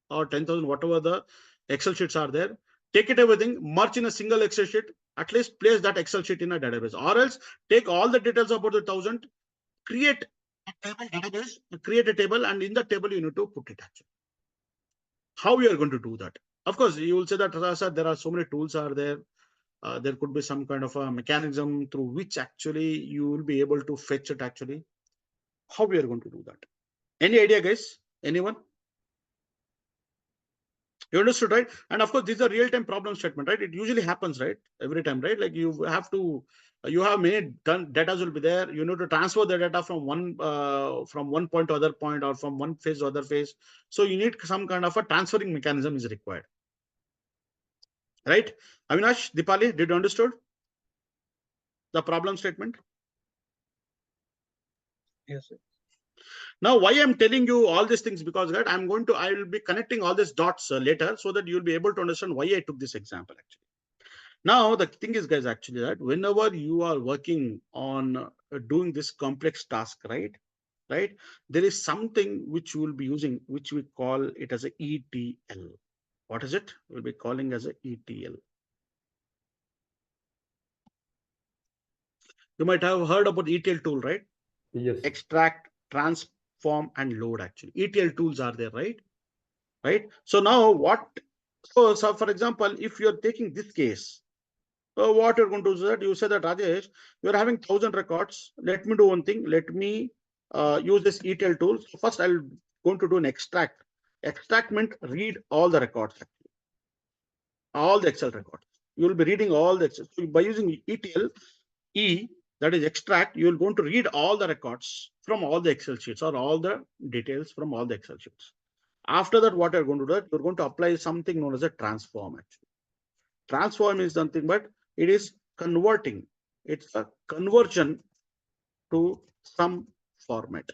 or 10,000, whatever the Excel sheets are there, take it everything, merge in a single Excel sheet, at least place that Excel sheet in a database, or else take all the details about the 1,000, create a table database, create a table, and in the table you need to put it actually. How we are going to do that? Of course, you will say that, sir, there are so many tools are there. There could be some kind of a mechanism through which actually you will be able to fetch it actually. How we are going to do that? Any idea, guys? Anyone? You understood, right? And of course, this is a real-time problem statement, right? It usually happens, right? Every time, right? Like you have to, you have many data will be there. You need to transfer the data from one point to other point, or from one phase to other phase. So you need some kind of a transferring mechanism is required, right? Avinash, Dipali, did you understood the problem statement? Yes, sir. Now, why I'm telling you all these things, because right, I will be connecting all these dots later, so that you'll be able to understand why I took this example actually. Now, the thing is, guys, actually that whenever you are working on doing this complex task, right, there is something which you will be using, which we call it as a ETL. What is it? We'll be calling as a ETL. You might have heard about ETL tool, right? Yes. Extract, transform, and load. Actually, ETL tools are there, right? Right. So now what? So for example, if you're taking this case, so what you're going to do is that you say that, Rajesh, you're having 1,000 records. Let me do one thing. Let me use this ETL tool. So first, I'll going to do an extract. Extract meant read all the records, actually, all the Excel records. You will be reading all the Excel. So by using ETL, that is extract, you will going to read all the records from all the Excel sheets, or all the details from all the Excel sheets. After that, what you're going to do, you're going to apply something known as a transform. Actually, transform is something, but it is converting. It's a conversion to some format,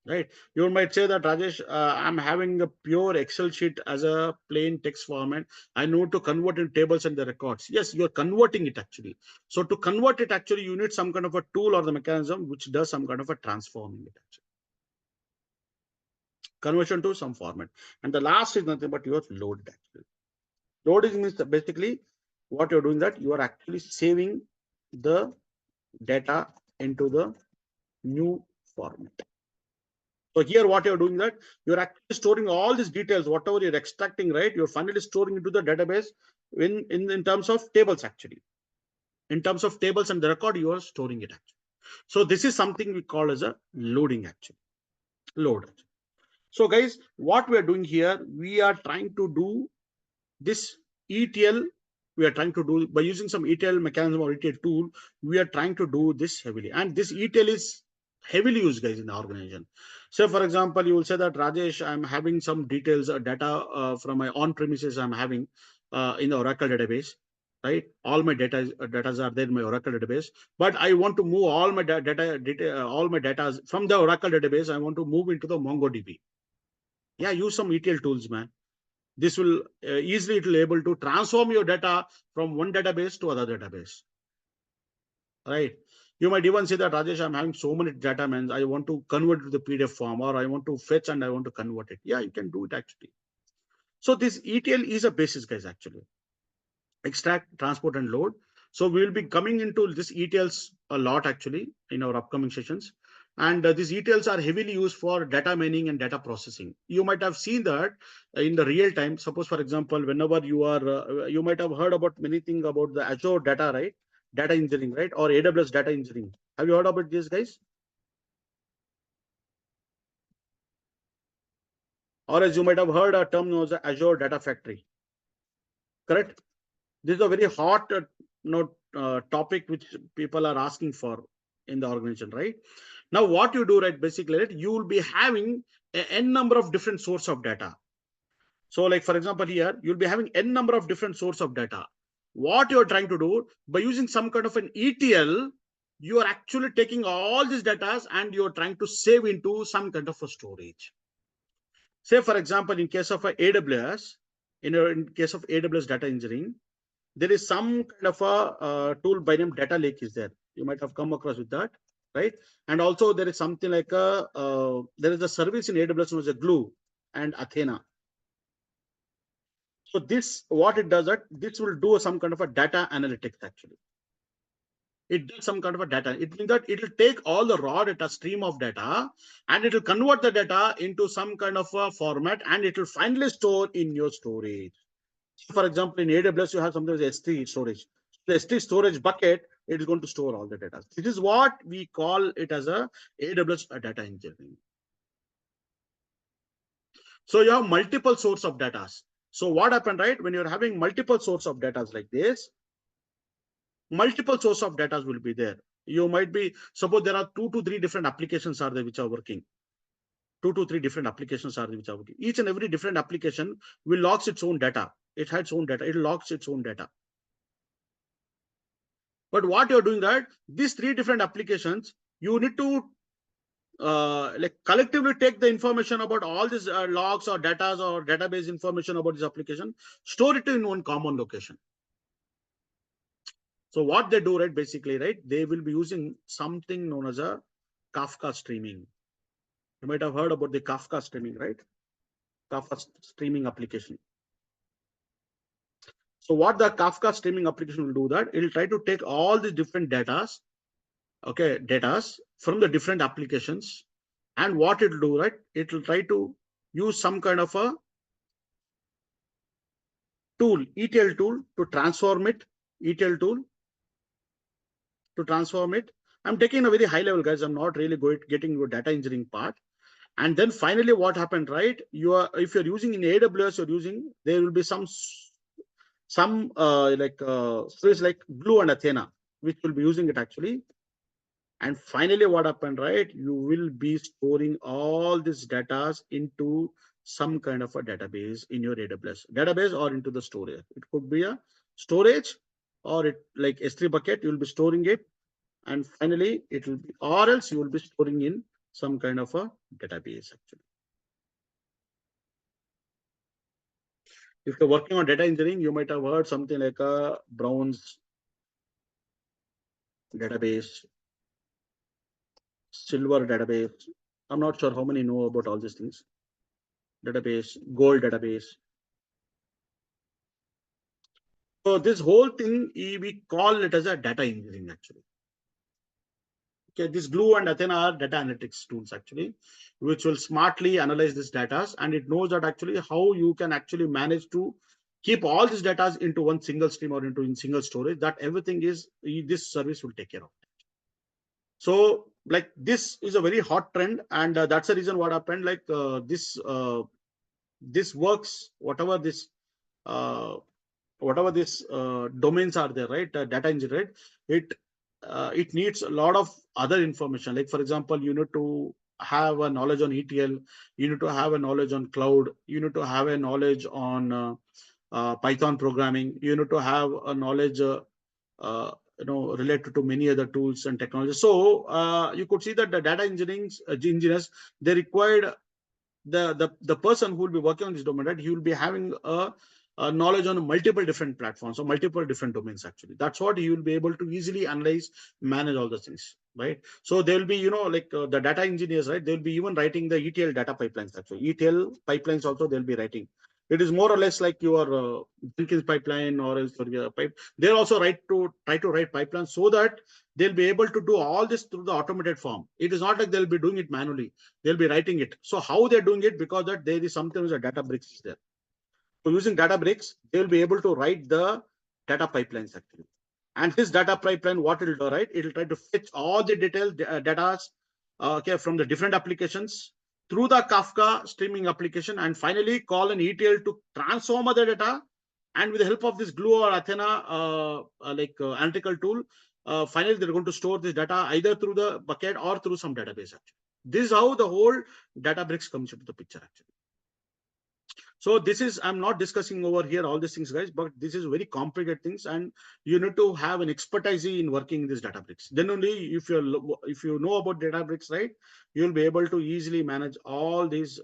right? You might say that, Rajesh, I'm having a pure Excel sheet as a plain text format. I need to convert in tables and the records. Yes, you're converting it actually. So to convert it, actually, you need some kind of a tool or the mechanism which does some kind of a transforming it actually. Conversion to some format. And the last is nothing but your load actually. Loading means basically what you're doing, that you are actually saving the data into the new format. So here what you're doing, that you're actually storing all these details, whatever you're extracting, right? You're finally storing into the database in terms of tables actually. In terms of tables and the record, you are storing it actually. So this is something we call as a loading actually. Load. So guys, what we are doing here, we are trying to do this ETL. We are trying to do by using some ETL mechanism or ETL tool. We are trying to do this heavily, and this ETL is heavily used, guys, in the organization. So, for example, you will say that, Rajesh, I'm having some details, data from my on-premises. I'm having in the Oracle database, right? All my data are there in my Oracle database, but I want to move all my all my data from the Oracle database. I want to move into the MongoDB. Yeah, use some ETL tools, man. This will easily it will able to transform your data from one database to other database, right? You might even say that, Rajesh, I'm having so many data, man. I want to convert it to the PDF form, or I want to fetch and I want to convert it. Yeah, you can do it actually. So this ETL is a basis, guys, actually. Extract, transport, and load. So we will be coming into this ETLs a lot actually in our upcoming sessions. And these ETLs are heavily used for data mining and data processing. You might have seen that in the real time. Suppose, for example, whenever you are, you might have heard about many things about the Azure data, right? Data engineering, right? Or AWS data engineering. Have you heard about this, guys? Or as you might have heard a term known as Azure Data Factory, correct? This is a very hot topic which people are asking for in the organization, right? Now, what you do, right, basically, right, you will be having n number of different source of data. So, like for example, here you'll be having n number of different source of data. What you're trying to do by using some kind of an ETL, you are actually taking all these data and you're trying to save into some kind of a storage. Say, for example, in case of AWS, in case of AWS data engineering, there is some kind of a tool by name data lake is there. You might have come across with that, right? And also there is something like there is a service in AWS known as a Glue and Athena. So this, what it does, that this will do some kind of a data analytics actually. It does some kind of a data. It means that it will take all the raw data, stream of data, and it will convert the data into some kind of a format, and it will finally store in your storage. For example, in AWS, you have something as S3 storage. The S3 storage bucket, it is going to store all the data. This is what we call it as a AWS data engineering. So you have multiple source of data. So what happened, right? When you're having multiple source of data like this, multiple source of data will be there. You might be, suppose there are 2 to 3 different applications are there which are working. 2 to 3 different applications are there which are working. Each and every different application will logs its own data. It has its own data. It logs its own data. But what you're doing that, these 3 different applications, you need to like collectively take the information about all these logs or data or database information about this application, store it in one common location. So what they do, right, basically, right, they will be using something known as a Kafka streaming. You might have heard about the Kafka streaming, right? Kafka streaming application. So what the Kafka streaming application will do, that it will try to take all the different datas, okay, datas from the different applications, and what it will do, right, it will try to use some kind of a tool, ETL tool, to transform it, ETL tool to transform it. I'm taking a very high level, guys. I'm not really getting your data engineering part. And then finally, what happened, right? If you're using in AWS, you're using, there will be some service like Glue and Athena, which will be using it actually. And finally, what happened, right? You will be storing all these data into some kind of a database in your AWS database or into the storage. It could be a storage, or it like S3 bucket, you will be storing it. And finally, it will be, or else you will be storing in some kind of a database actually. If you're working on data engineering, you might have heard something like a bronze database, silver database. I'm not sure how many know about all these things. Database, gold database. So this whole thing, we call it as a data engineering actually. Okay, this Glue and Athena are data analytics tools actually, which will smartly analyze this data, and it knows that actually how you can actually manage to keep all these data into one single stream or into in single storage. That everything is, this service will take care of. So like this is a very hot trend, and that's the reason what happened. Like this works, whatever this domains are there, right? Data engineering, it needs a lot of other information. Like for example, you need to have a knowledge on ETL, you need to have a knowledge on cloud, you need to have a knowledge on Python programming, you need to have a knowledge related to many other tools and technologies. So you could see that the data engineering engineers, they required the person who will be working on this domain, right? He will be having a knowledge on multiple different platforms or multiple different domains actually. That's what he will be able to easily analyze, manage all the things, right? So there will be, like the data engineers, right? They'll be even writing the ETL data pipelines actually. ETL pipelines also they'll be writing. It is more or less like your Jenkins pipeline or else your pipe. They'll also try to write pipelines so that they'll be able to do all this through the automated form. It is not like they'll be doing it manually. They'll be writing it. So how they're doing it? Because that there is something as a data bricks there. So using data bricks, they will be able to write the data pipelines actually. And this data pipeline, what it will do, right? It will try to fetch all the detailed data okay, from the different applications through the Kafka streaming application, and finally call an ETL to transform the data. And with the help of this Glue or Athena analytical tool, finally they're going to store this data either through the bucket or through some database actually. This is how the whole Databricks comes into the picture actually. So this is, I'm not discussing over here all these things, guys, but this is very complicated things, and you need to have an expertise in working in this Databricks. Then only if you know about Databricks, right, you'll be able to easily manage all these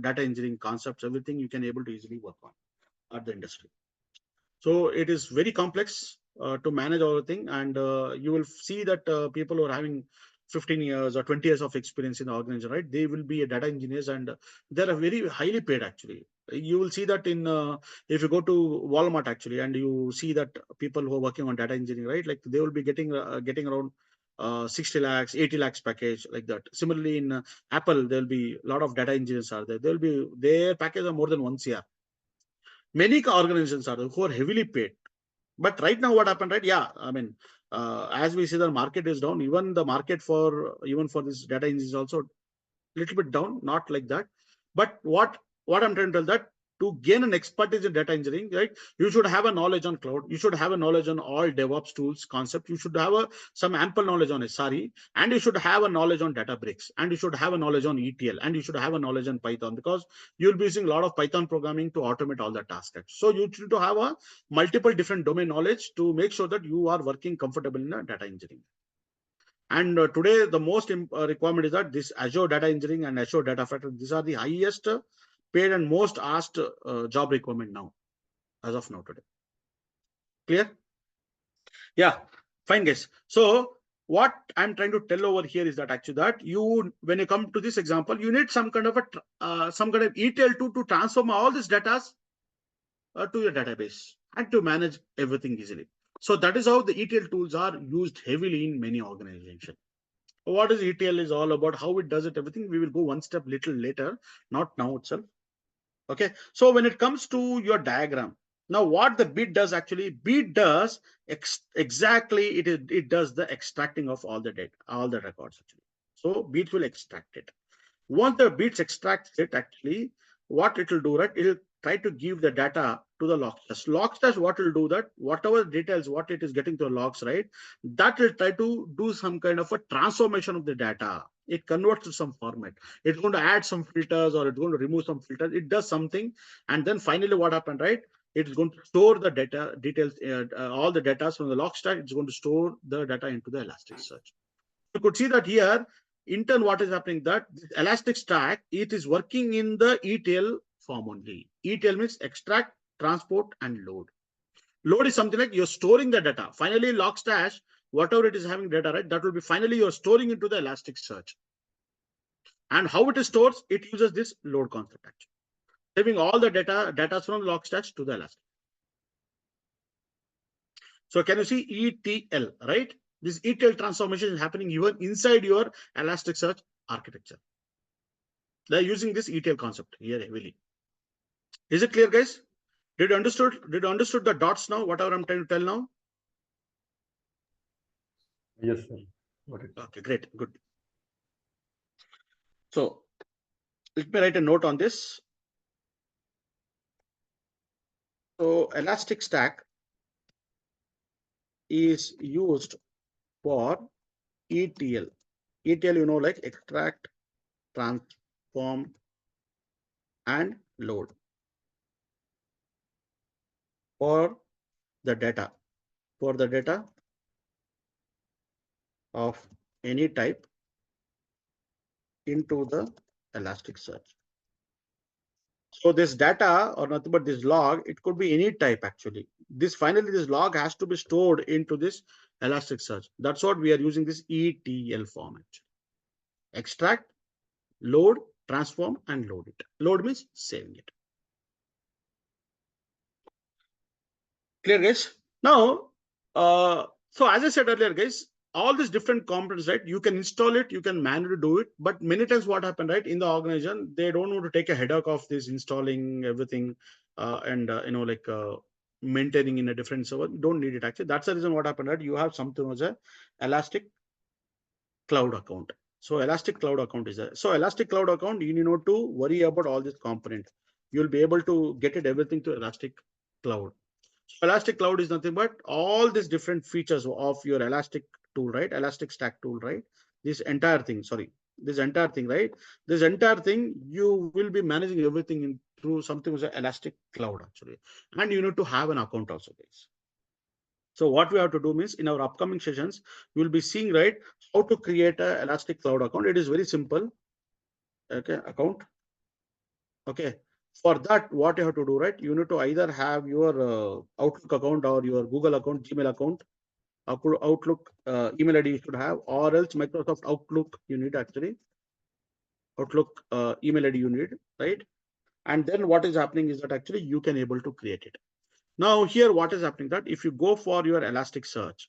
data engineering concepts, everything you can able to easily work on at the industry. So it is very complex to manage all the thing, and you will see that people who are having 15 years or 20 years of experience in the organization, right? They will be a data engineers, and they are very highly paid actually. You will see that in if you go to Walmart actually, and you see that people who are working on data engineering, right? Like they will be getting around 60 lakhs, 80 lakhs package like that. Similarly, in Apple, there will be a lot of data engineers are there. There will be their package are more than 1 CR. Many organizations are there who are heavily paid. But right now, what happened, right? Yeah, I mean, as we see, the market is down. Even the market for this data engine is also little bit down, not like that. But what I'm trying to tell that to gain an expertise in data engineering, right? You should have a knowledge on cloud. You should have a knowledge on all DevOps tools concept. You should have some ample knowledge on SRE, and you should have a knowledge on Databricks, and you should have a knowledge on ETL, and you should have a knowledge on Python, because you'll be using a lot of Python programming to automate all the tasks. So you need to have a multiple different domain knowledge to make sure that you are working comfortable in data engineering. And today, the most requirement is that this Azure Data Engineering and Azure Data Factory, these are the highest paid and most asked job requirement now, as of now today. Clear? Yeah, fine, guys. So what I'm trying to tell over here is that actually that you, when you come to this example, you need some kind of ETL tool to transform all these data to your database and to manage everything easily. So that is how the ETL tools are used heavily in many organizations. What is ETL is all about, how it does it, everything. We will go one step little later, not now itself. Okay. So when it comes to your diagram, now what the bit does actually, bit does exactly, it does the extracting of all the data, all the records actually. So bit will extract it. Once the bits extracts it, actually, what it will do, right? It will try to give the data to the logstash. Logstash, what will do that? Whatever details, what it is getting to the logs, right? That will try to do some kind of a transformation of the data. It converts to some format. It's going to add some filters, or it's going to remove some filters. It does something, and then finally, what happened, right? It's going to store the data details, all the data from the logstash. It's going to store the data into the Elasticsearch. You could see that here, in turn, what is happening, that this elastic stack, it is working in the ETL form only. ETL means extract, transport, and load. Load is something like you're storing the data. Finally, Logstash, whatever it is having data, right, that will be finally you're storing into the Elasticsearch. And how it is stored, it uses this load concept actually, saving all the data from Logstash to the Elastic. So can you see ETL, right? This ETL transformation is happening even inside your Elasticsearch architecture. They're using this ETL concept here heavily. Is it clear, guys? Did you understood the dots now? Whatever I'm trying to tell now. Yes, sir. Got it. Okay, great, good. So let me write a note on this. So Elastic Stack is used for ETL. ETL, you know, like extract, transform, and load for the data, of any type into the Elasticsearch. So this data, or nothing but this log, it could be any type actually. This log has to be stored into this Elasticsearch. That's what we are using this ETL format. Extract, load, transform, and load it. Load means saving it. Clear, guys? Now, so as I said earlier, guys, all these different components, right? You can install it, you can manually do it, but many times what happened, right? In the organization, they don't want to take a headache of this installing everything and maintaining in a different server. You don't need it actually. That's the reason what happened, right? You have something as a Elastic Cloud account. So Elastic Cloud account is there. So Elastic Cloud account, you need not to worry about all these components. You'll be able to get it everything to Elastic Cloud. Elastic Cloud is nothing but all these different features of your Elastic tool, right? Elastic Stack tool, right? This entire thing, right? This entire thing, you will be managing everything in through something as an Elastic Cloud actually. And you need to have an account also, guys. So what we have to do means in our upcoming sessions, we will be seeing, right, how to create a Elastic Cloud account. It is very simple. Okay, account. Okay. For that, what you have to do, right? You need to either have your Outlook account or your Google account, Gmail account. Outlook email ID you should have, or else Microsoft Outlook you need actually. Outlook email ID you need, right? And then what is happening is that actually you can able to create it. Now here what is happening that if you go for your Elasticsearch,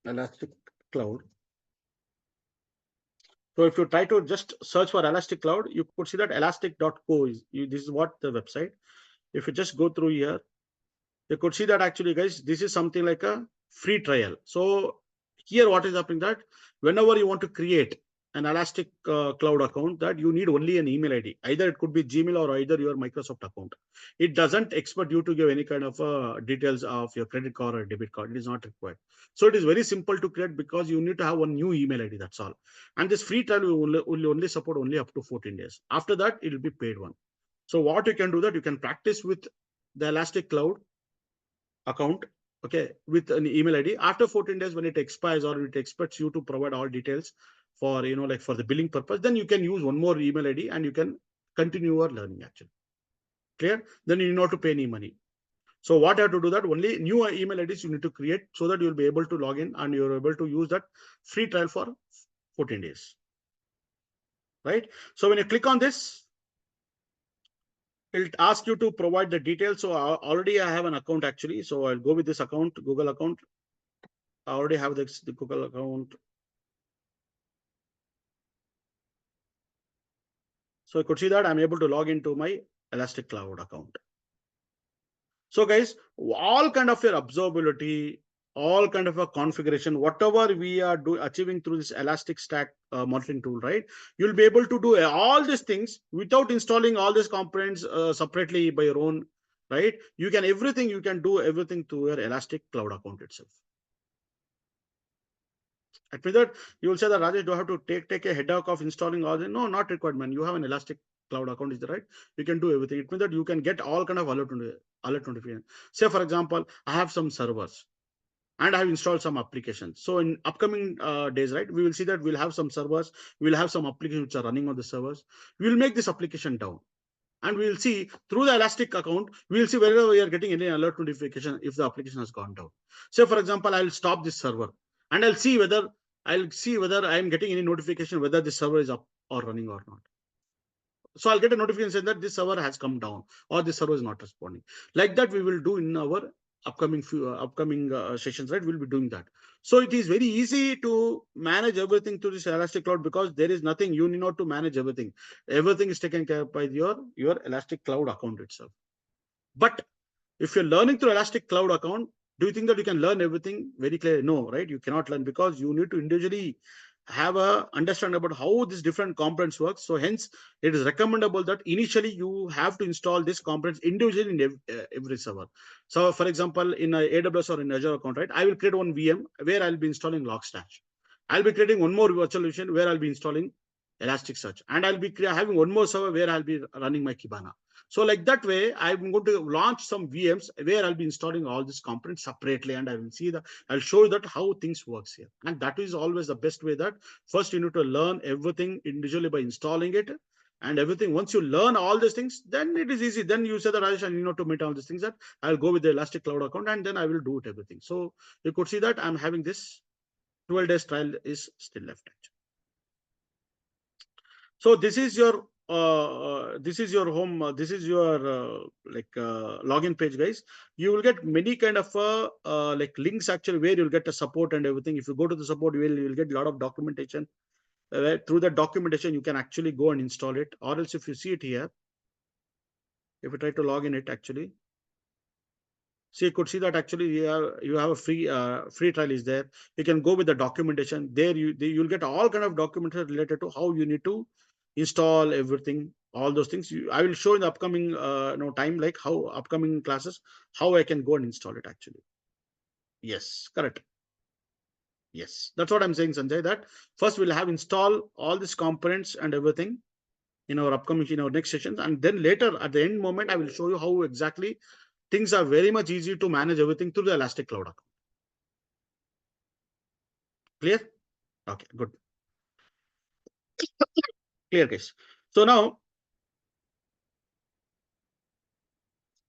Elastic Cloud. So if you try to just search for Elastic Cloud, you could see that elastic.co this is what the website. If you just go through here, you could see that actually, guys, this is something like a free trial. So here what is happening that whenever you want to create an Elastic Cloud account, that you need only an email ID. Either it could be Gmail or either your Microsoft account. It doesn't expect you to give any kind of details of your credit card or debit card. It is not required. So it is very simple to create because you need to have one new email ID. That's all. And this free trial will only support only up to 14 days. After that, it will be paid one. So what you can do that you can practice with the Elastic Cloud account, okay, with an email ID. After 14 days, when it expires or it expects you to provide all details for, like for the billing purpose, then you can use one more email ID and you can continue your learning actually. Clear? Then you need not to pay any money. So what you have to do that only new email IDs you need to create so that you'll be able to log in and you're able to use that free trial for 14 days. Right? So when you click on this, it'll ask you to provide the details. So already I have an account actually. So I'll go with this account, Google account. I already have the Google account. So I could see that I'm able to log into my Elastic Cloud account. So guys, all kind of your observability, all kind of a configuration, whatever we are achieving through this Elastic Stack monitoring tool, right? You'll be able to do all these things without installing all these components separately by your own, right? You can do everything through your Elastic Cloud account itself. At that, you will say that Rajesh, do I have to take a headache of installing all this? No, not required, man. You have an Elastic Cloud account, is that right? You can do everything. It means that you can get all kind of alert notification. Say, for example, I have some servers and I have installed some applications. So in upcoming days, right, we will see that we'll have some servers, we'll have some applications which are running on the servers. We will make this application down. And we will see through the Elastic account, we will see whether we are getting any alert notification if the application has gone down. Say, for example, I'll stop this server and I'll see whether I am getting any notification whether this server is up or running or not. So I'll get a notification saying that this server has come down or this server is not responding. Like that, we will do in our upcoming sessions, right? We'll be doing that. So it is very easy to manage everything through this Elastic Cloud because there is nothing you need not to manage everything. Everything is taken care of by your Elastic Cloud account itself. But if you're learning through Elastic Cloud account, do you think that you can learn everything very clearly? No, right? You cannot learn because you need to individually have a understand about how these different components work. So hence, it is recommendable that initially you have to install these components individually in every server. So for example, in AWS or in Azure account, right, I will create one VM where I'll be installing Logstash. I'll be creating one more virtual machine where I'll be installing Elasticsearch, and I'll be having one more server where I'll be running my Kibana. So like that way, I'm going to launch some VMs where I'll be installing all these components separately, and I'll show you that how things works here. And that is always the best way that first you need to learn everything individually by installing it and everything. Once you learn all these things, then it is easy. Then you say that Rajesh, I need to meet all these things that I'll go with the Elastic Cloud account and then I will do it everything. So you could see that I'm having this 12 days trial is still left. So this is your home. This is your login page, guys. You will get many kind of like links actually where you'll get the support and everything. If you go to the support, you'll get a lot of documentation. Through the documentation, you can actually go and install it. Or else, if you see it here, if you try to log in it actually, so you could see that actually you have a free trial is there. You can go with the documentation there. You'll get all kind of documentation related to how you need to install everything, all those things. I will show in the upcoming time, like how upcoming classes, how I can go and install it actually. Yes, correct. Yes, that's what I'm saying, Sanjay. That first we'll have install all these components and everything in our next sessions, and then later at the end moment I will show you how exactly things are very much easy to manage everything through the Elastic Cloud account. Clear? Okay, good. Clear case. So now,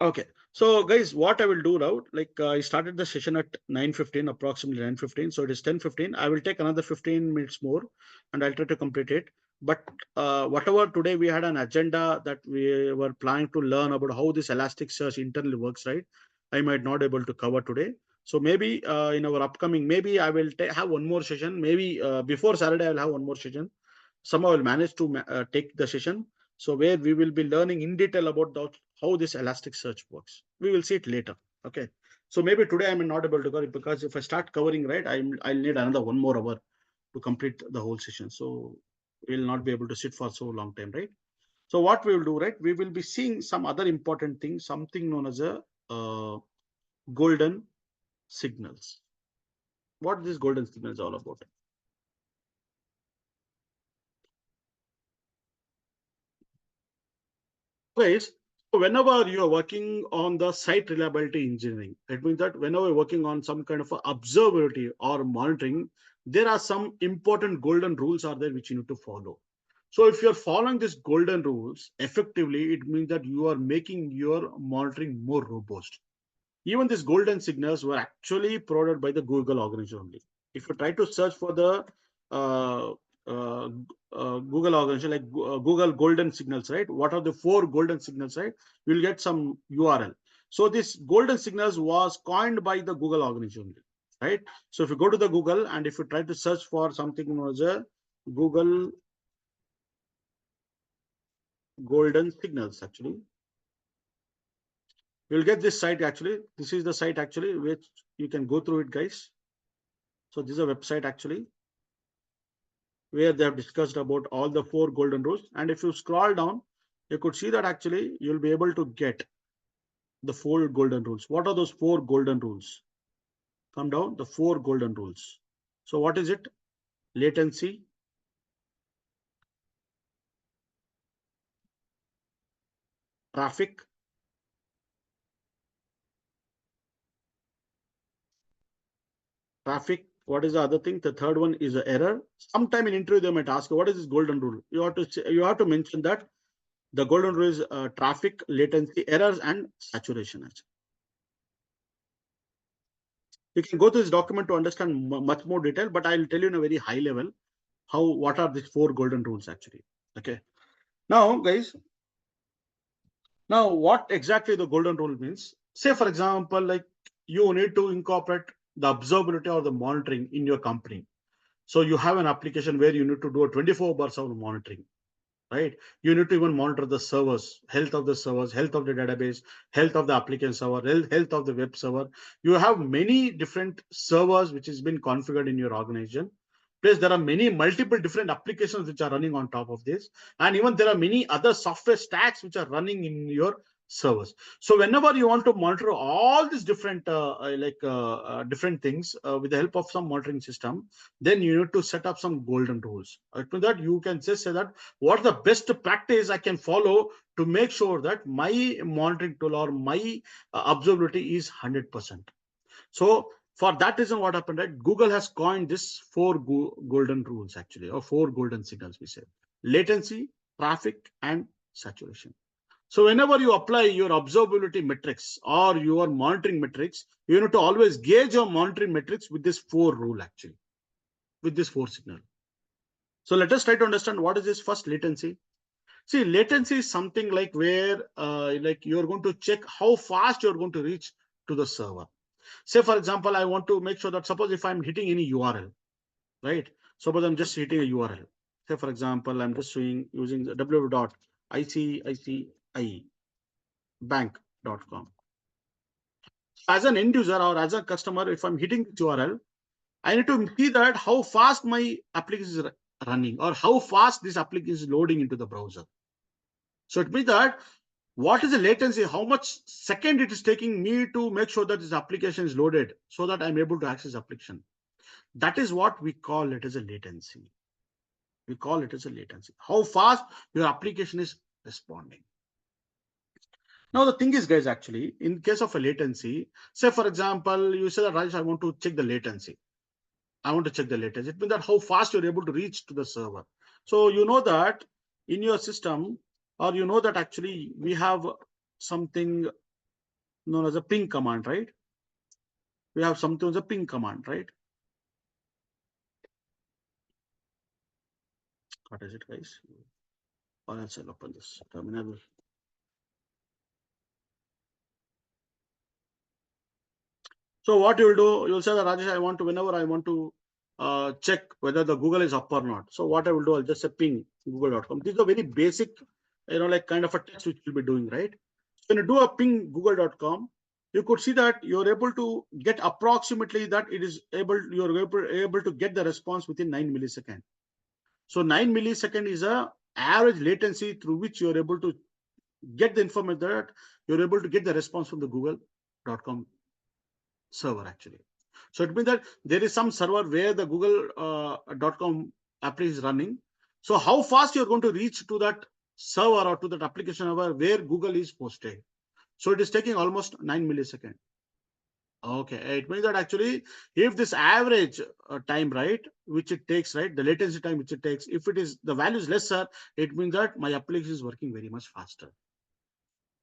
Okay. So guys, what I will do now, like I started the session at 9:15, approximately 9:15. So it is 10:15. I will take another 15 minutes more and I'll try to complete it. But whatever today we had an agenda that we were planning to learn about how this Elasticsearch internally works, right? I might not able to cover today. So maybe in our upcoming, maybe I will have one more session. Maybe before Saturday, I will have one more session. Somehow I will manage to take the session. So where we will be learning in detail about how this Elasticsearch works. We will see it later. Okay. So maybe today I am not able to cover it because if I start covering, right, I'll need another 1 more hour to complete the whole session. So we'll not be able to sit for so long time, right? So what we will do, right? We will be seeing some other important things, something known as a golden signals. What this golden signal is all about? Guys, so whenever you are working on the site reliability engineering, it means that whenever you're working on some kind of observability or monitoring, there are some important golden rules are there which you need to follow. So if you're following these golden rules effectively, it means that you are making your monitoring more robust. Even these golden signals were actually provided by the Google organization only. If you try to search for the uh, uh, Google organization like Google golden signals, right? What are the 4 golden signals, right? You'll get some URL. So this golden signals was coined by the Google organization only, right? So if you go to the Google and if you try to search for something known as a Google golden signals, actually, you'll get this site actually. This is the site actually, which you can go through it, guys. So this is a website actually where they have discussed about all the 4 golden rules. And if you scroll down, you could see that actually you'll be able to get the 4 golden rules. What are those 4 golden rules? Come down, the 4 golden rules. So what is it? Latency, traffic, traffic. What is the other thing? The third one is the error. Sometime in interview they might ask you, what is this golden rule? You have to mention that the golden rule is traffic, latency, errors, and saturation. You can go to this document to understand much more detail, but I'll tell you in a very high level what are these 4 golden rules actually. Okay. Now, guys, now what exactly the golden rule means? Say, for example, like you need to incorporate the observability or the monitoring in your company. So you have an application where you need to do a 24/7 monitoring, right? You need to even monitor the servers, health of the servers, health of the database, health of the application server, health of the web server. You have many different servers which has been configured in your organization. Plus, there are many multiple different applications which are running on top of this. And even there are many other software stacks which are running in your servers. So whenever you want to monitor all these different different things with the help of some monitoring system, then you need to set up some golden rules. To that, you can just say that what the best practice I can follow to make sure that my monitoring tool or my observability is 100%. So for that reason, what happened, right? Google has coined this 4 golden rules actually, or 4 golden signals, we say: latency, traffic, and saturation. So whenever you apply your observability metrics or your monitoring metrics, you need to always gauge your monitoring metrics with this 4 rule actually, with this 4 signal. So let us try to understand what is this first latency. See, latency is something like where like you're going to check how fast you're going to reach to the server. Say, for example, I want to make sure that suppose if I'm hitting any URL, right? Suppose I'm just hitting a URL. Say, for example, I'm just using the www.icicibank.com. As an end user or as a customer, if I'm hitting this URL, I need to see that how fast my application is running or how fast this application is loading into the browser. So it means that what is the latency, how much second it is taking me to make sure that this application is loaded so that I'm able to access application. That is what we call it as a latency. We call it as a latency. How fast your application is responding. Now, the thing is, guys, actually, in case of a latency, say, for example, you say that, Raj, I want to check the latency. I want to check the latency. It means that how fast you're able to reach to the server. So you know that in your system, or you know that actually we have something known as a ping command, right? We have something as a ping command, right? What is it, guys? Or else I'll open this terminal. So what you'll do, you'll say that Rajesh, I want to, whenever I want to check whether the Google is up or not. So what I will do, I'll just say ping google.com. This is a very basic, like kind of a test which you'll be doing, right? When you do a ping google.com, you could see that you're able to get approximately that it is able, you're able to get the response within 9 milliseconds. So 9 millisecond is a average latency through which you're able to get the information that you're able to get the response from the google.com server actually. So it means that there is some server where the google.com app is running. So how fast you're going to reach to that server or to that application server where Google is posted. So it is taking almost 9 milliseconds. Okay, it means that actually if this average time, right, which it takes, right, the latency time which it takes, if it is the value is lesser, it means that my application is working very much faster.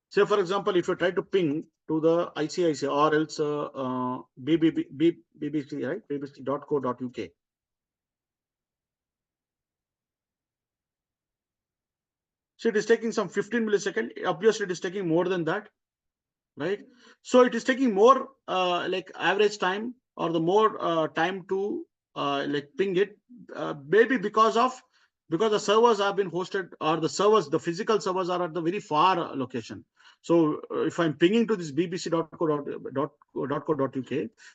Say, for example, if you try to ping to the ICICI or else BBC, right? BBC.co.uk. So it is taking some 15 milliseconds. Obviously, it is taking more than that, right? So it is taking more like average time or the more time to like ping it, maybe because the servers have been hosted or the servers, the physical servers are at the very far location. So if I'm pinging to this bbc.co.uk,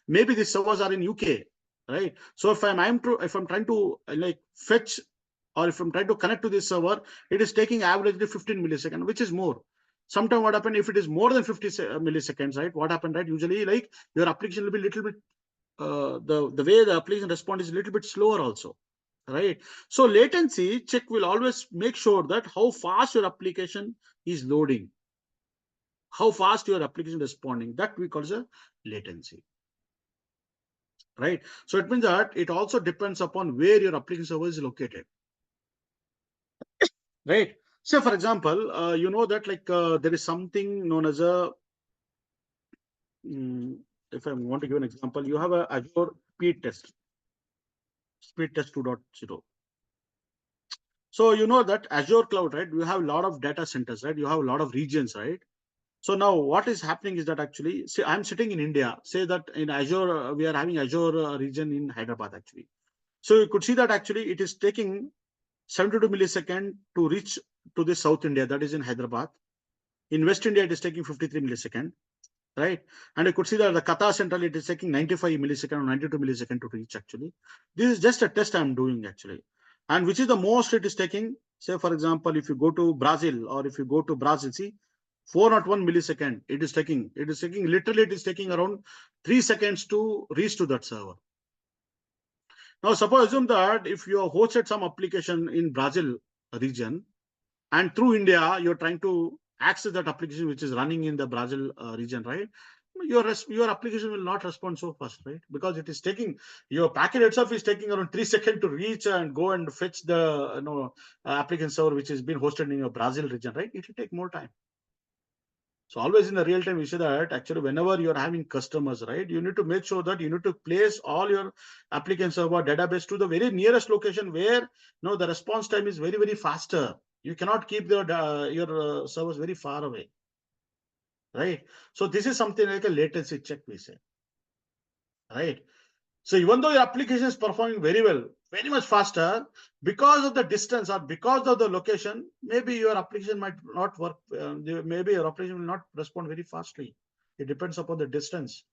maybe these servers are in UK, right? So if I'm trying to like fetch or if I'm trying to connect to this server, it is taking averagely 15 milliseconds, which is more. Sometimes what happens if it is more than 50 milliseconds, right? What happened, right? Usually, like your application will be a little bit the way the application response is a little bit slower also, right? So latency check will always make sure that how fast your application is loading, how fast your application responding. That we call as a latency, right? So it means that it also depends upon where your application server is located, right? So for example, you know that like there is something known as a if I want to give an example, you have a Azure speed test 2.0. So you know that Azure cloud, right? You have a lot of data centers, right? You have a lot of regions, right? So now what is happening is that actually, say I'm sitting in India, say that in Azure, we are having Azure region in Hyderabad actually. So you could see that actually it is taking 72 milliseconds to reach to the South India, that is in Hyderabad. In West India, it is taking 53 milliseconds, right? And you could see that the Qatar Central, it is taking 95 milliseconds or 92 milliseconds to reach actually. This is just a test I'm doing actually. And which is the most it is taking, say for example, if you go to Brazil or if you go to Brazil, see 401 millisecond, it is taking literally it is taking around 3 seconds to reach to that server. Now suppose assume that if you have hosted some application in Brazil region and through India, you're trying to access that application which is running in the Brazil region, right? Your application will not respond so fast, right? Because it is taking your packet itself is taking around 3 seconds to reach and go and fetch the application server which is being hosted in your Brazil region, right? It will take more time. So always in the real time, we say that actually whenever you're having customers, right, you need to make sure that you need to place all your application server database to the very nearest location where the response time is very, very faster. You cannot keep your servers very far away, right? So this is something like a latency check, we say, right? So even though your application is performing very well, very much faster, because of the distance or because of the location, maybe your application might not work. Maybe your application will not respond very fastly. It depends upon the distance,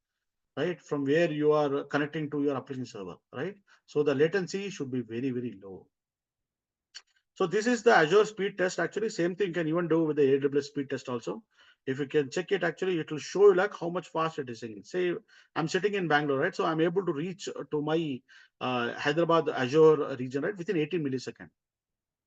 right, from where you are connecting to your application server, right? So the latency should be very, very low. So this is the Azure speed test. Actually, same thing you can even do with the AWS speed test also. If you can check it, actually, it will show you like how much fast it is singing. Say I'm sitting in Bangalore, right? So I'm able to reach to my Hyderabad Azure region, right, within 18 milliseconds.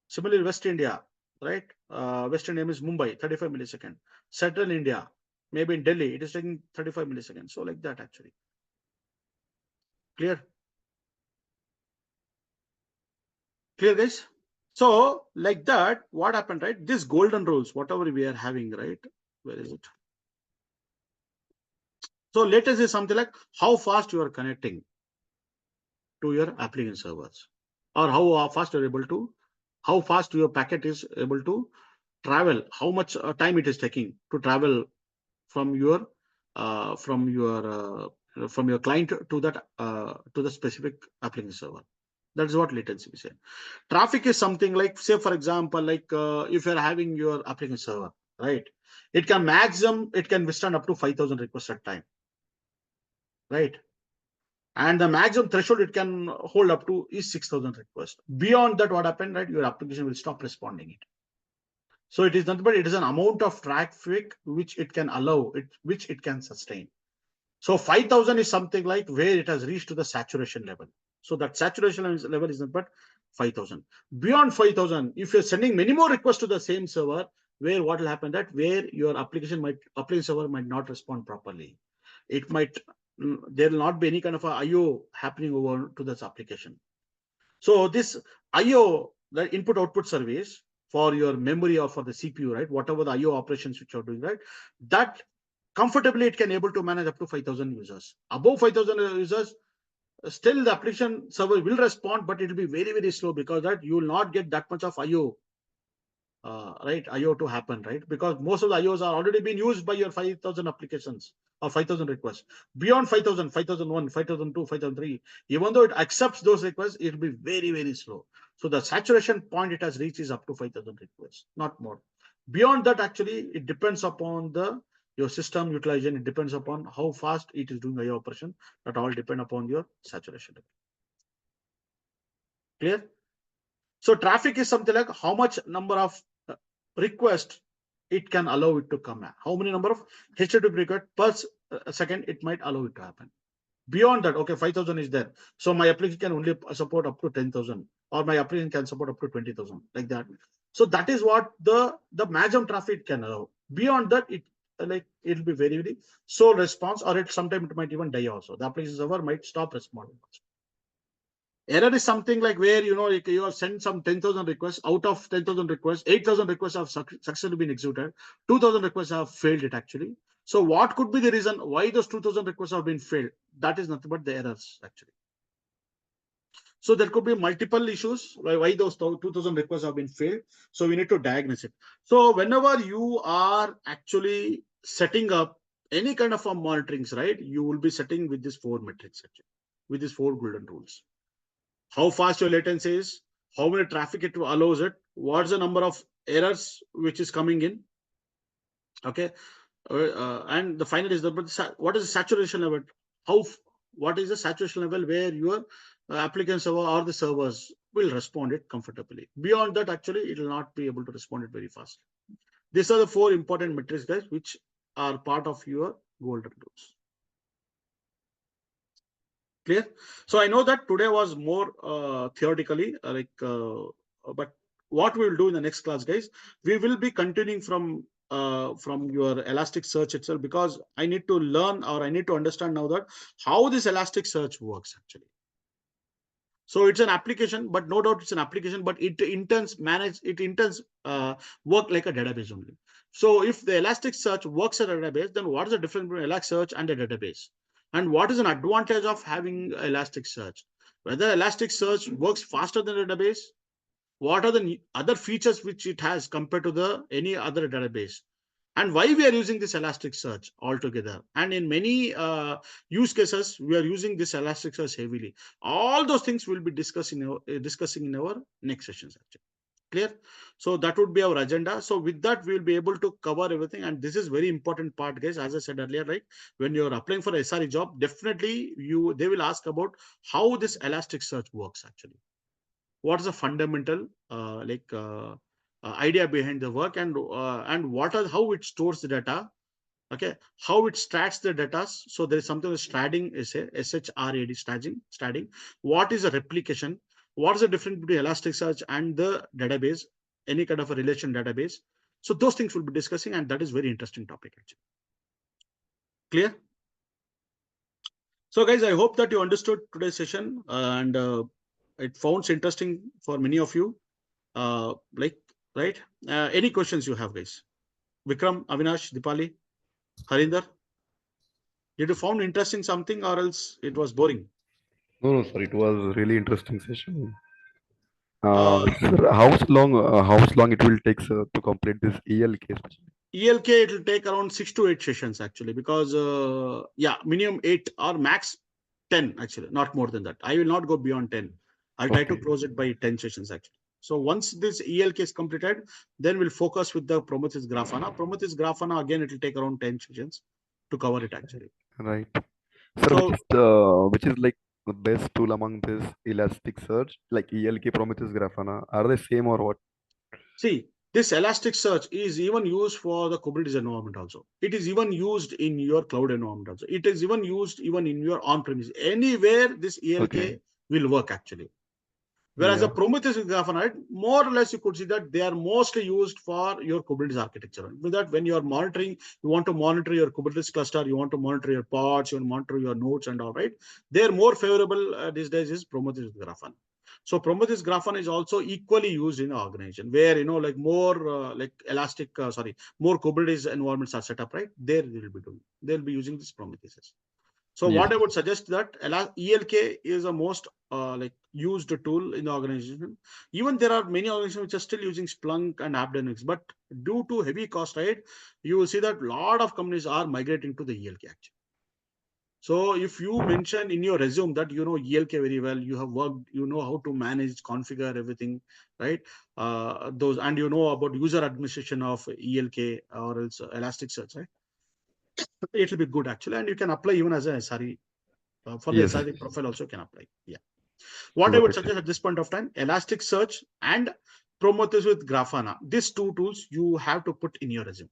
Similarly, West India, right? West India is Mumbai, 35 milliseconds. Central India, maybe in Delhi, it is taking 35 milliseconds. So like that, actually. Clear? Clear, guys? So like that, what happened, right? This golden rules, whatever we are having, right? Where is it? So latency is something like how fast you are connecting to your application servers, or how fast you're able to, how fast your packet is able to travel, how much time it is taking to travel from your uh, from your from your client to that to the specific application server. That is what latency is. Traffic is something like, say for example, like if you're having your application server, right? It can withstand up to 5,000 requests at time, right? And the maximum threshold it can hold up to is 6,000 requests. Beyond that, what happened, right? Your application will stop responding it. So it is nothing but it is an amount of traffic which it can allow, which it can sustain. So 5,000 is something like where it has reached to the saturation level. So that saturation level is not but 5,000. Beyond 5,000, if you're sending many more requests to the same server, where what will happen, that where your application server might not respond properly. It might, there will not be any kind of a IO happening over to this application. So this IO, the input output service for your memory or for the CPU, right? Whatever the IO operations which you're doing, right? That comfortably it can able to manage up to 5,000 users. Above 5,000 users, still the application server will respond, but it will be very, very slow, because that you will not get that much of IO, right? IO to happen, right? Because most of the IOs are already being used by your 5,000 applications or 5,000 requests. Beyond 5,000, 5,001, 5,002, 5,003, even though it accepts those requests, it will be very, very slow. So the saturation point it has reached is up to 5,000 requests, not more. Beyond that, actually, it depends upon your system utilization. It depends upon how fast it is doing IO operation. That all depend upon your saturation level. Clear? So traffic is something like how much number of requests it can allow it to come. How many number of HTTP requests per second it might allow it to happen. Beyond that, okay, 5,000 is there. So my application can only support up to 10,000, or my application can support up to 20,000, like that. So that is what the maximum traffic can allow. Beyond that, it'll be very, very slow response, or sometimes it might even die also. The application server might stop responding. Error is something like where, like you have sent some 10,000 requests. Out of 10,000 requests, 8,000 requests have successfully been executed. 2,000 requests have failed it actually. So what could be the reason why those 2,000 requests have been failed? That is nothing but the errors actually. So there could be multiple issues why those 2,000 requests have been failed. So we need to diagnose it. So whenever you are actually setting up any kind of a monitorings, right, you will be setting with these 4 metrics actually, with these 4 golden rules. How fast your latency is, how many traffic it allows it, what's the number of errors which is coming in, okay, and the final is what is the saturation level, what is the saturation level where your applicant server or the servers will respond it comfortably. Beyond that, actually, it will not be able to respond it very fast. These are the 4 important metrics, guys, which are part of your golden rules. Clear? So I know that today was more theoretically, but what we will do in the next class, guys, we will be continuing from your Elasticsearch itself, because I need to learn, or I need to understand now that how this Elasticsearch works actually. So it's an application, but no doubt it's an application, but it intends work like a database only. So if the Elasticsearch works as a database, then what is the difference between Elasticsearch and a database? And what is an advantage of having Elasticsearch? Whether Elasticsearch works faster than a database? What are the other features which it has compared to any other database? And why we are using this Elasticsearch altogether? And in many use cases, we are using this Elasticsearch heavily. All those things we'll be discussing in our next sessions. Actually, clear? So that would be our agenda. So with that, we'll be able to cover everything. And this is very important part, guys. As I said earlier, right? When you're applying for a SRE job, definitely they will ask about how this Elasticsearch works actually. What is the fundamental idea behind the work, and how it stores the data, okay, how it strats the data. So there is something with stratting, is a SHRAD, stratting. What is a replication? What is the difference between Elasticsearch and the database, any kind of a relation database? So those things we'll be discussing, and that is very interesting topic actually. Clear? So guys, I hope that you understood today's session, and it sounds interesting for many of you. Right? Any questions you have, guys? Vikram, Avinash, Dipali, Harinder? Did you found interesting something or else it was boring? No, no, sir. It was really interesting session. Uh, Sir, how long it will take, sir, to complete this ELK specially? ELK, it will take around 6 to 8 sessions actually, because yeah, minimum 8 or max 10 actually, not more than that. I will not go beyond 10. I'll try to Okay, close it by 10 sessions actually. So once this ELK is completed, then we'll focus with the Prometheus Grafana. Prometheus Grafana, again, it will take around 10 sessions to cover it actually. right. Sir, So which is like the best tool among this Elasticsearch, like ELK, Prometheus, Grafana? Are they same or what? see, this Elasticsearch is even used for the Kubernetes environment also. It is even used in your cloud environment also. It is even used even in your on-premise. Anywhere this Okay, ELK will work actually. Whereas the yeah, Prometheus with Grafana, more or less you could see that they are mostly used for your Kubernetes architecture. With that, when you are monitoring, you want to monitor your Kubernetes cluster, you want to monitor your pods, you want to monitor your nodes and all, right? They're more favorable these days is Prometheus with Grafana. So Prometheus Grafana is also equally used in the organization where, like more like Elastic, more Kubernetes environments are set up, right? There they will be doing, they'll be using this Prometheus. So yes, what I would suggest that ELK is a most like used tool in the organization. Even there are many organizations which are still using Splunk and App Dynamics, but due to heavy cost, right, you will see that a lot of companies are migrating to the ELK actually. So if you mention in your resume that you know ELK very well, you have worked, you know how to manage, configure everything, right? Those and you know about user administration of ELK or else Elasticsearch, right? It will be good actually, and you can apply even as a SRE. For the yes, SRE profile also can apply. Yeah. What I got would it. suggest at this point of time, Elasticsearch and Prometheus with Grafana. These two tools you have to put in your resume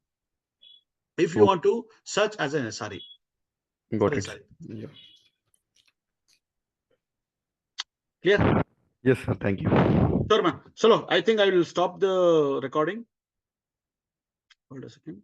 if you Oh, want to search as an SRE for got it. SRE. Yeah. Clear? Yes, sir. Thank you. Sure, man. So, I think I will stop the recording. Hold a second.